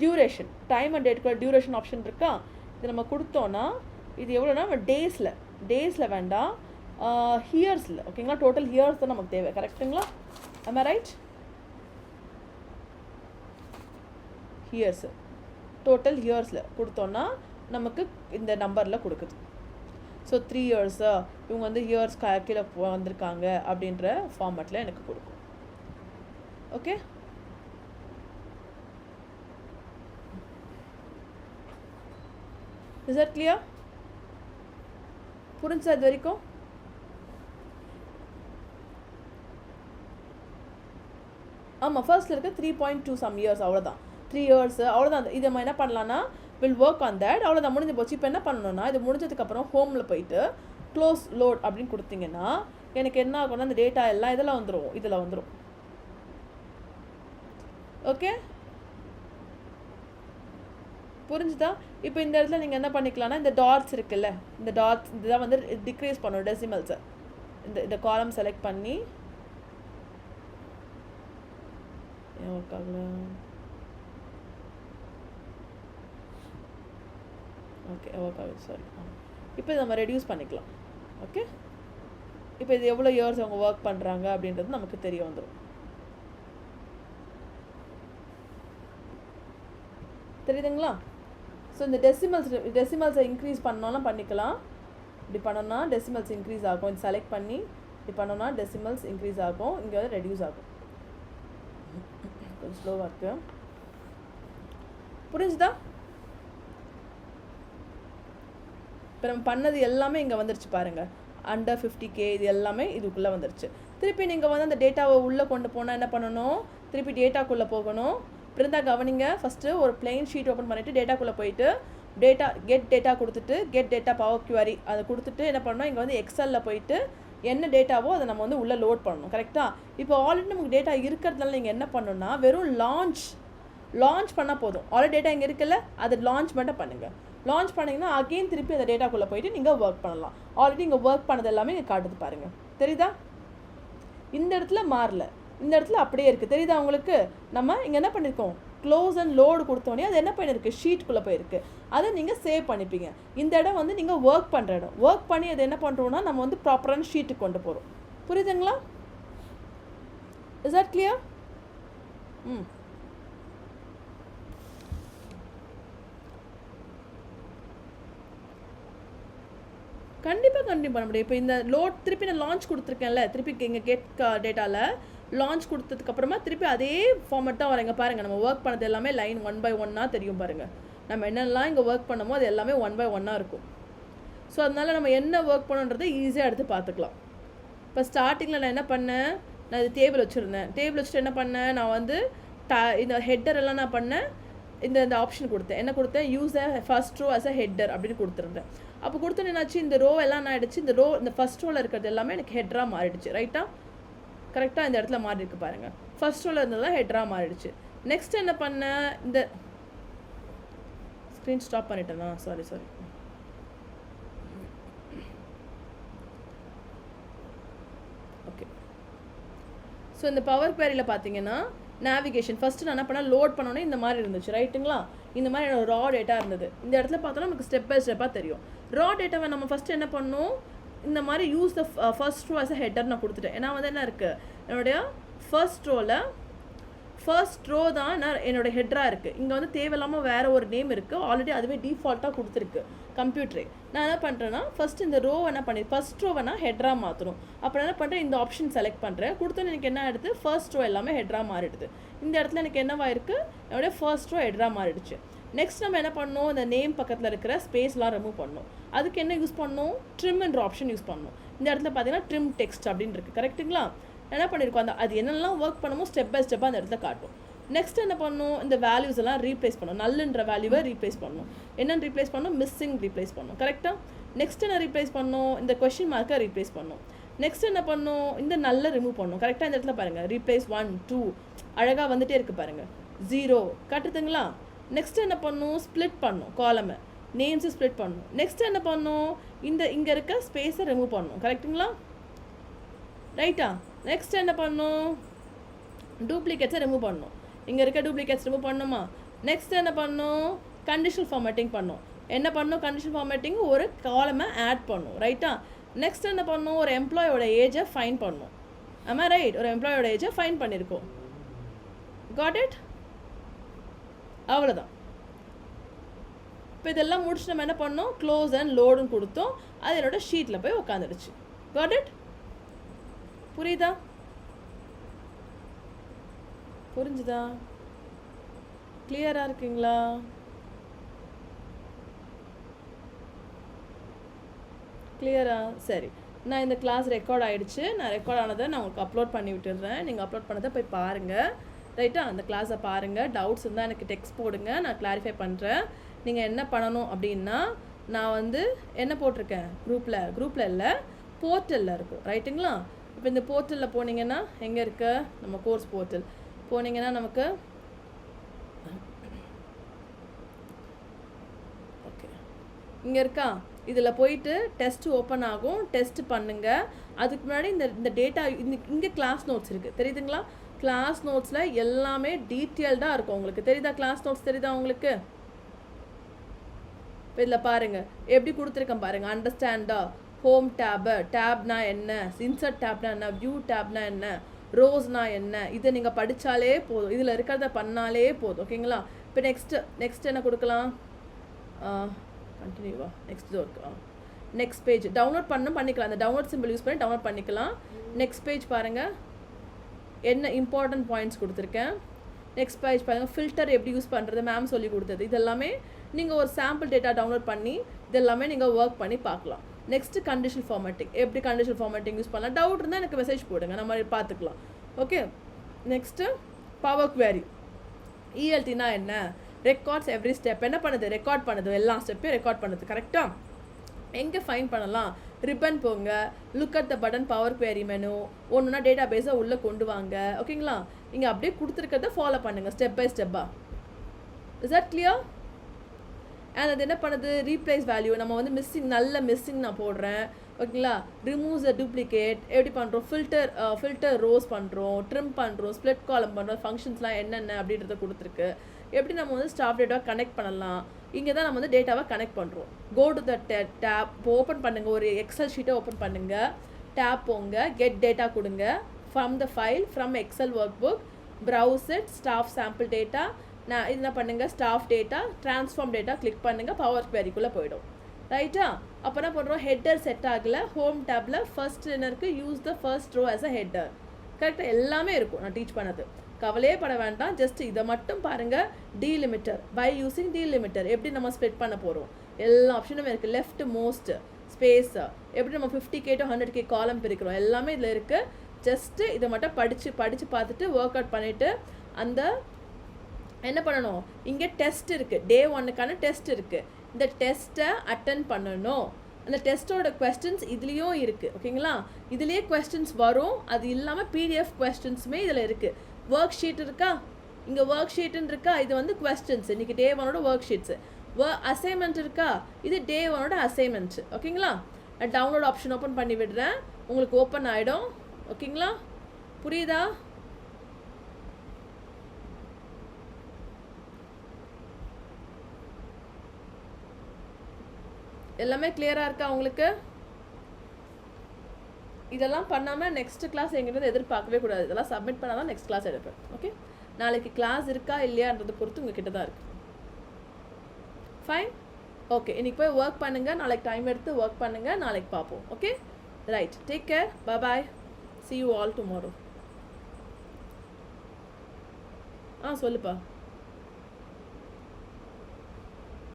duration, time and டேட்டுக்குள்ள டியூரேஷன் ஆப்ஷன் இருக்கா, இது நம்ம கொடுத்தோன்னா இது எவ்வளோனா டேஸில் வேண்டாம், ஹியர்ஸில். ஓகேங்களா? டோட்டல் ஹியர்ஸ் தான் நமக்கு தேவை. கரெக்டுங்களா? am I right? ஹியர்ஸு டோட்டல் ஹியர்ஸில் கொடுத்தோன்னா நமக்கு இந்த நம்பரில் கொடுக்குது. ஸோ 3 years இவங்க வந்து ஹியர்ஸ் கீழே வந்திருக்காங்க அப்படின்ற ஃபார்மேட்டில் எனக்கு கொடுக்கும். ஓகே? Is that clear? புரிஞ்சா இது வரைக்கும்? ஆமாம், ஃபர்ஸ்ட்டில் இருக்க 3.2 some years அவ்வளோதான், 3 years அவ்வளோதான். இதை நம்ம என்ன பண்ணலான்னா வில் ஒர்க் ஆன் தேட். அவ்வளோதான், முடிஞ்சு போச்சு. இப்போ என்ன பண்ணணும்னா இது முடிஞ்சதுக்கப்புறம் ஹோமில் போயிட்டு க்ளோஸ் லோட் அப்படின்னு கொடுத்தீங்கன்னா எனக்கு என்ன ஆகும்னா அந்த டேட்டா எல்லாம் இதில் வந்துடும். ஓகே, புரிஞ்சுதா? இப்போ இந்த இடத்துல நீங்கள் என்ன பண்ணிக்கலாம்னா இந்த டாட்ஸ் இருக்குல்ல, இந்த டாட்ஸ் இதுதான் வந்து டிக்ரீஸ் பண்ணும் டெசிமல்ஸை. இந்த காலம் செலக்ட் பண்ணி ஒர்க் ஆகல. ஓகே, ஒர்க் ஆகுது, சாரி. இப்போ இதை நம்ம ரெடியூஸ் பண்ணிக்கலாம். ஓகே, இப்போ இது எவ்வளோ இயர்ஸ் அவங்க ஒர்க் பண்ணுறாங்க அப்படின்றது நமக்கு தெரிய வந்துடும். தெரியுதுங்களா? ஸோ இந்த டெசிமல்ஸை இன்க்ரீஸ் பண்ணோன்னா பண்ணிக்கலாம். இப்படி பண்ணோன்னா டெசிமல்ஸ் இன்க்ரீஸ் ஆகும். இது செலக்ட் பண்ணி இப்படி பண்ணோன்னா டெசிமல்ஸ் இன்க்ரீஸ் ஆகும், இங்கே வந்து ரெடியூஸ் ஆகும். கொஞ்சம் ஸ்லோவாக இருக்கு. புரிஞ்சுதா? இப்போ நம்ம பண்ணது எல்லாமே இங்கே வந்துருச்சு பாருங்கள். அண்டர் 50K இது எல்லாமே இதுக்குள்ளே வந்துருச்சு. திருப்பி நீங்கள் வந்து அந்த டேட்டாவை உள்ளே கொண்டு போனால் என்ன பண்ணணும், திருப்பி டேட்டாக்குள்ளே போகணும். இருந்தால் கவனிங்க, ஃபஸ்ட்டு ஒரு பிளெயின் ஷீட் ஓப்பன் பண்ணிவிட்டு டேட்டாக்குள்ளே போயிட்டு கெட் டேட்டா கொடுத்துட்டு கெட் டேட்டா பவர் குவரி அதை கொடுத்துட்டு என்ன பண்ணணும், இங்கே வந்து எக்ஸலில் போயிட்டு என்ன டேட்டாவோ அதை நம்ம வந்து உள்ளே லோட் பண்ணணும். கரெக்டாக? இப்போ ஆல்ரெடி நமக்கு டேட்டா இருக்கிறதுனால நீங்கள் என்ன பண்ணணும்னா வெறும் லான்ச் பண்ணால் போதும். ஆல்ரெடி டேட்டா இங்கே இருக்குல்ல, அதை லான்ச் மட்டும் பண்ணுங்கள். லான்ச் பண்ணிங்கன்னா அகெயின் திருப்பி அந்த டேட்டாக்குள்ளே போயிட்டு நீங்கள் ஒர்க் பண்ணலாம். ஆல்ரெடி இங்கே ஒர்க் பண்ணது எல்லாமே இங்கே காட்டுது பாருங்கள். தெரியுதா? இந்த இடத்துல மாறல, இந்த இடத்துல அப்படியே இருக்குது. தெரியுதா உங்களுக்கு? நம்ம இங்கே என்ன பண்ணியிருக்கோம், க்ளோஸ் அண்ட் லோடு கொடுத்தோன்னே அது என்ன பண்ணியிருக்கு, ஷீட்டுக்குள்ளே போயிருக்கு. அதை நீங்கள் சேவ் பண்ணிப்பீங்க. இந்த இடம் வந்து நீங்கள் ஒர்க் பண்ணுற இடம். ஒர்க் பண்ணி அதை என்ன பண்ணுறோன்னா நம்ம வந்து ப்ராப்பரான ஷீட்டுக்கு கொண்டு போகிறோம். புரியுதுங்களா? Is that clear? கண்டிப்பாக பண்ண முடியும். இப்போ இந்த லோட் திருப்பி நான் லான்ச் கொடுத்துருக்கேன்ல, திருப்பி இங்கே கெட் டேட்டாவில் லான்ச் கொடுத்ததுக்கப்புறமா திருப்பி அதே ஃபார்மேட் தான் வரேங்க. பாருங்கள், நம்ம ஒர்க் பண்ணது எல்லாமே லைன் 1 by 1 தெரியும் பாருங்கள். நம்ம என்னெல்லாம் இங்கே ஒர்க் பண்ணமோ அது எல்லாமே 1 by 1 இருக்கும். ஸோ அதனால் நம்ம என்ன ஒர்க் பண்ணுன்றதை ஈஸியாக எடுத்து பார்த்துக்கலாம். இப்போ ஸ்டார்டிங்கில் நான் என்ன பண்ணேன், நான் இது டேபிள் வச்சுருந்தேன். டேபிள் வச்சுட்டு என்ன பண்ணேன், நான் வந்து இந்த ஹெட்டர் எல்லாம் நான் பண்ணேன், இந்த ஆப்ஷன் கொடுத்தேன். என்ன கொடுத்தேன், use first row as a header அப்படின்னு கொடுத்துருந்தேன். அப்போ கொடுத்தோன்னு என்னாச்சு, இந்த ரோ எல்லாம் நான் ஆகிடுச்சு. இந்த ஃபர்ஸ்ட் ரோவில் இருக்கிறது எல்லாமே எனக்கு ஹெட்டராக மாறிடுச்சு. ரைட்டாக? கரெக்டாக இந்த இடத்துல மாறி இருக்கு பாருங்கள். ஃபர்ஸ்ட் ரோவில் இருந்ததெல்லாம் ஹெட்டராக மாறிடுச்சு. நெக்ஸ்ட் என்ன பண்ணேன், இந்த ஸ்க்ரீன் ஸ்டாப் பண்ணிட்டேன்னா, சாரி. ஓகே, ஸோ இந்த பவர் குவரியில் பார்த்தீங்கன்னா நேவிகேஷன் ஃபஸ்ட்டு நான் என்ன பண்ணால் லோட் பண்ணோன்னே இந்த மாதிரி இருந்துச்சு. ரைட்டுங்களா? இந்த மாதிரி என்னோட ரா டேட்டா இருந்தது. இந்த இடத்துல பார்த்தோன்னா நமக்கு ஸ்டெப் பை ஸ்டெப்பாக தெரியும். ரா டேட்டாவை நம்ம ஃபஸ்ட்டு என்ன பண்ணணும், இந்த மாதிரி use the first row as a header நான் கொடுத்துட்டேன். ஏன்னா வந்து என்ன இருக்குது, என்னுடைய ஃபர்ஸ்ட் ரோ தான் என்னோடய ஹெட்டராக இருக்குது. இங்கே வந்து தேவையில்லாமல் வேறு ஒரு நேம் இருக்குது, ஆல்ரெடி அதுவே டிஃபால்ட்டாக கொடுத்துருக்கு கம்ப்யூட்டரே. நான் என்ன பண்ணுறேன்னா ஃபஸ்ட்டு இந்த ரோ என்ன பண்ணி ஃபர்ஸ்ட் ரோவை நான் ஹெட்டராக மாற்றணும். அப்புறம் என்ன பண்ணுறேன், இந்த ஆப்ஷன் செலக்ட் பண்ணுறேன். கொடுத்தோன்னு எனக்கு என்ன ஆகிடுது, ஃபர்ஸ்ட் ரோ எல்லாமே ஹெட்டராக மாறிடுது. இந்த இடத்துல எனக்கு என்னவாயிருக்கு, என்னுடைய ஃபர்ஸ்ட் ரோ ஹெட்டராக மாறிடுச்சு. நெக்ஸ்ட் நம்ம என்ன பண்ணணும், இந்த நேம் பக்கத்தில் இருக்கிற ஸ்பேஸ்லாம் ரிமூவ் பண்ணணும். அதுக்கு என்ன யூஸ் பண்ணணும், ட்ரிம்ன்ற ஆப்ஷன் யூஸ் பண்ணணும். இந்த இடத்துல பார்த்தீங்கன்னா ட்ரிம் டெக்ஸ்ட் அப்படின்னு இருக்குது. கரெக்டுங்களா? என்ன பண்ணியிருக்கோம், அது என்னெல்லாம் ஒர்க் பண்ணமோ ஸ்டெப் பை ஸ்டெப்பாக அந்த இடத்துல காட்டும். நெக்ஸ்ட் என்ன பண்ணணும், இந்த வேல்யூஸ் எல்லாம் ரீப்ளேஸ் பண்ணணும். நல்லன்ற வேல்யூவை ரீப்ளேஸ் பண்ணணும். என்னென்னு ரீப்ளேஸ் பண்ணணும், மிஸ்ஸிங் ரீப்ளேஸ் பண்ணணும். கரெக்டாக? நெக்ஸ்ட் என்ன ரீப்ளேஸ் பண்ணணும், இந்த கொஸ்டின் மார்க்கை ரீப்ளேஸ் பண்ணணும். நெக்ஸ்ட் என்ன பண்ணணும், இந்த நல்ல ரிமூவ் பண்ணணும். கரெக்டாக இந்த இடத்துல பாருங்கள், ரீப்ளேஸ் 1 2 அழகாக வந்துகிட்டே இருக்குது பாருங்கள். 0 காட்டுதுங்களா? நெக்ஸ்ட் என்ன பண்ணணும், ஸ்ப்ளிட் பண்ணணும் காலமை, நேம்ஸை ஸ்ப்ளிட் பண்ணணும். நெக்ஸ்ட் என்ன பண்ணணும், இந்த இங்கே இருக்க ஸ்பேஸை ரிமூவ் பண்ணணும். கரெக்டுங்களா? ரைட்டா? நெக்ஸ்ட் என்ன பண்ணணும், டூப்ளிகேட்ஸை ரிமூவ் பண்ணணும். இங்கே இருக்க டூப்ளிகேட்ஸ் ரிமூவ் பண்ணணுமா? நெக்ஸ்ட் என்ன பண்ணணும், கண்டிஷனல் ஃபார்மேட்டிங் பண்ணணும். என்ன பண்ணணும், கண்டிஷனல் ஃபார்மேட்டிங் ஒரு காலமை ஆட் பண்ணணும். ரைட்டா? நெக்ஸ்ட் என்ன பண்ணணும், ஒரு எம்ப்ளாயோட ஏஜை ஃபைன் பண்ணணும். ஆமாம் ரைட், ஒரு எம்ப்ளாயோட ஏஜை ஃபைன் பண்ணியிருக்கோம். Got it? அவ்வளோதான். இப்போ இதெல்லாம் முடிச்சு நம்ம என்ன பண்ணோம், க்ளோஸ் அண்ட் லோடுன்னு கொடுத்தோம். அது என்னோட ஷீட்டில் போய் உட்காந்துடுச்சு. Got it? புரியுதா? புரிஞ்சுதா? கிளியராக இருக்குங்களா? கிளியரா? சரி, நான் இந்த கிளாஸ் ரெக்கார்ட் ஆகிடுச்சு. நான் ரெக்கார்ட் ஆனதை நான் உங்களுக்கு அப்லோட் பண்ணி விட்டுடுறேன். நீங்கள் அப்லோட் பண்ணதை போய் பாருங்கள். ரைட்டா? அந்த கிளாஸை பாருங்கள். டவுட்ஸ் இருந்தால் எனக்கு டெக்ஸ்ட் போடுங்க, நான் கிளாரிஃபை பண்ணுறேன். நீங்கள் என்ன பண்ணணும் அப்படின்னா, நான் வந்து என்ன போட்டிருக்கேன், குரூப்பில் இல்லை, போர்ட்டலில் இருக்கும். ரைட்டுங்களா? இப்போ இந்த போர்ட்டலில் போனீங்கன்னா எங்கே இருக்க, நம்ம கோர்ஸ் போர்ட்டல் போனீங்கன்னா நமக்கு ஓகே இங்கே இருக்கா, இதில் போயிட்டு டெஸ்ட் ஓப்பன் ஆகும். டெஸ்ட் பண்ணுங்கள். அதுக்கு முன்னாடி இந்த டேட்டா இங்கே கிளாஸ் நோட்ஸ் இருக்குது, தெரியுதுங்களா? கிளாஸ் நோட்ஸில் எல்லாமே டீட்டெயில்டாக இருக்கும். உங்களுக்கு தெரியுதா? கிளாஸ் நோட்ஸ் தெரியுதா உங்களுக்கு? இப்போ இதில் பாருங்கள் எப்படி கொடுத்துருக்கேன் பாருங்கள். அண்டர்ஸ்டாண்டா, ஹோம் டேப்னா என்ன, இன்சர்ட் டேப்னா என்ன, வியூ டேப்னா என்ன, ரோஸ்னா என்ன, இதை நீங்கள் படித்தாலே போதும். இதில் இருக்கிறத பண்ணாலே போதும். ஓகேங்களா? இப்போ நெக்ஸ்ட் என்ன கொடுக்கலாம், கண்டினியூவா நெக்ஸ்ட் இருக்கு. நெக்ஸ்ட் பேஜ் டவுன்லோட் பண்ணிக்கலாம். அந்த டவுன்லோட் சிம்பிள் யூஸ் பண்ணி டவுன்லோட் பண்ணிக்கலாம். நெக்ஸ்ட் பேஜ் பாருங்கள், என்ன இம்பார்ட்டன்ட் பாயிண்ட்ஸ் கொடுத்துருக்கேன். நெக்ஸ்ட் பேஜ் பாருங்கள், ஃபில்டர் எப்படி யூஸ் பண்ணுறது மேம் சொல்லி கொடுத்தது. இதெல்லாமே நீங்கள் ஒரு சாம்பிள் டேட்டா டவுன்லோட் பண்ணி இதெல்லாமே நீங்கள் ஒர்க் பண்ணி பார்க்கலாம். நெக்ஸ்ட்டு கண்டிஷனல் ஃபார்மேட்டிங், எப்படி கண்டிஷனல் ஃபார்மேட்டிங் யூஸ் பண்ணலாம். டவுட் இருந்தால் எனக்கு மெசேஜ் போடுங்க, நம்ம பார்த்துக்கலாம். Okay, next power query. இஎல்டினா என்ன, ரெக்கார்ட்ஸ் எவ்ரி ஸ்டெப். என்ன பண்ணுது, ரெக்கார்ட் பண்ணுது, எல்லா ஸ்டெப்பையும் ரெக்கார்ட் பண்ணுது. கரெக்டாக? எங்கே ஃபைன் பண்ணலாம், ரிப்பன் போங்க, look at the button, power query menu, ஒன்றுனா டேட்டா பேஸை உள்ளே கொண்டு வாங்க. ஓகேங்களா? இங்கே அப்படியே கொடுத்துருக்கிறத ஃபாலோ பண்ணுங்கள் ஸ்டெப் பை ஸ்டெப்பாக. Is that clear? அண்ட் அது என்ன பண்ணுது, ரீப்ளேஸ் வேல்யூ. நம்ம வந்து மிஸ்ஸிங் நான் போடுறேன். ஓகேங்களா? ரிமூவ்ஸ் அ டூப்ளிகேட் எப்படி பண்ணுறோம், ஃபில்டர் ரோஸ் பண்ணுறோம், ட்ரிம் பண்ணுறோம், ஸ்ப்ளிட் காலம் பண்ணுறோம், ஃபங்க்ஷன்ஸ்லாம் என்னென்ன அப்படின்றத கொடுத்துருக்கு. எப்படி நம்ம வந்து ஸ்டாஃப் டேட்டாவை கனெக்ட் பண்ணலாம். இங்கே தான் நம்ம வந்து டேட்டாவை கனெக்ட் பண்ணுறோம். கோ டு த டேப், இப்போ ஓப்பன் பண்ணுங்கள், ஒரு எக்ஸல் ஷீட்டை ஓப்பன் பண்ணுங்கள், டேப் போங்க, கெட் டேட்டா கொடுங்க, from the file, from Excel workbook, browse it, staff sample data. நான் இது என்ன பண்ணுங்கள், staff data, transform data click பண்ணுங்கள், பவர் குவேரிக்குள்ளே போயிடும். ரைட்டா? அப்போ என்ன பண்ணுறோம், ஹெட்டர் செட் ஆகலை. ஹோம் டேப்பில் ஃபர்ஸ்ட் என்னருக்கு, use the first row as a header. கரெக்டாக எல்லாமே இருக்கும் நான் டீச் பண்ணது. கவலையே பட வேண்டாம், ஜஸ்ட் இதை மட்டும் பாருங்கள். டீலிமிட்டர், பை யூஸிங் டீலிமிட்டர் எப்படி நம்ம ஸ்ப்ளிட் பண்ண போகிறோம், எல்லா ஆப்ஷனும் இருக்குது. லெஃப்ட் மோஸ்ட் ஸ்பேஸ், எப்படி நம்ம 50K to 100K காலம் பிரிக்கிறோம், எல்லாமே இதில் இருக்குது. ஜஸ்ட்டு இதை மட்டும் படித்து பார்த்துட்டு ஒர்க் அவுட் பண்ணிவிட்டு அந்த என்ன பண்ணணும், இங்கே டெஸ்ட் இருக்குது, டே 1க்கான டெஸ்ட் இருக்குது. இந்த டெஸ்ட்டை அட்டன் பண்ணணும். அந்த டெஸ்ட்டோட கொஸ்டின்ஸ் இதுலேயும் இருக்குது. ஓகேங்களா? இதுலேயே கொஸ்டின்ஸ் வரும். அது இல்லாமல் PDF கொஸ்டின்ஸுமே இதில் இருக்குது. ஒர்க் ஷீட் இருக்கா, இங்கே ஒர்க் ஷீட்டுன்னு இருக்கா, இது வந்து கொஸ்டின்ஸ். இன்றைக்கி டே 1ஓட ஒர்க் ஷீட்ஸு. அசைன்மெண்ட் இருக்கா, இது டே 1ஓட அசைன்மெண்ட்ஸு. ஓகேங்களா? நான் டவுன்லோட் ஆப்ஷன் ஓப்பன் பண்ணி விடுறேன், உங்களுக்கு ஓப்பன் ஆகிடும். ஓகேங்களா? புரியுதா? எல்லாமே கிளியராக இருக்கா உங்களுக்கு? இதெல்லாம் பண்ணாமல் நெக்ஸ்ட் கிளாஸ் எங்கிட்ட எதிர்பார்க்கவே கூடாது. இதெல்லாம் சப்மிட் பண்ணால் தான் நெக்ஸ்ட் கிளாஸ் எடுப்பேன். ஓகே, நாளைக்கு கிளாஸ் இருக்கா இல்லையான்றதை பொறுத்து உங்ககிட்ட தான் இருக்குது. Fine, okay. இன்றைக்கி போய் ஒர்க் பண்ணுங்கள், நாளைக்கு டைம் எடுத்து ஒர்க் பண்ணுங்கள், நாளைக்கு பார்ப்போம். Okay, right, take care, bye, see you all tomorrow. சொல்லுப்பா.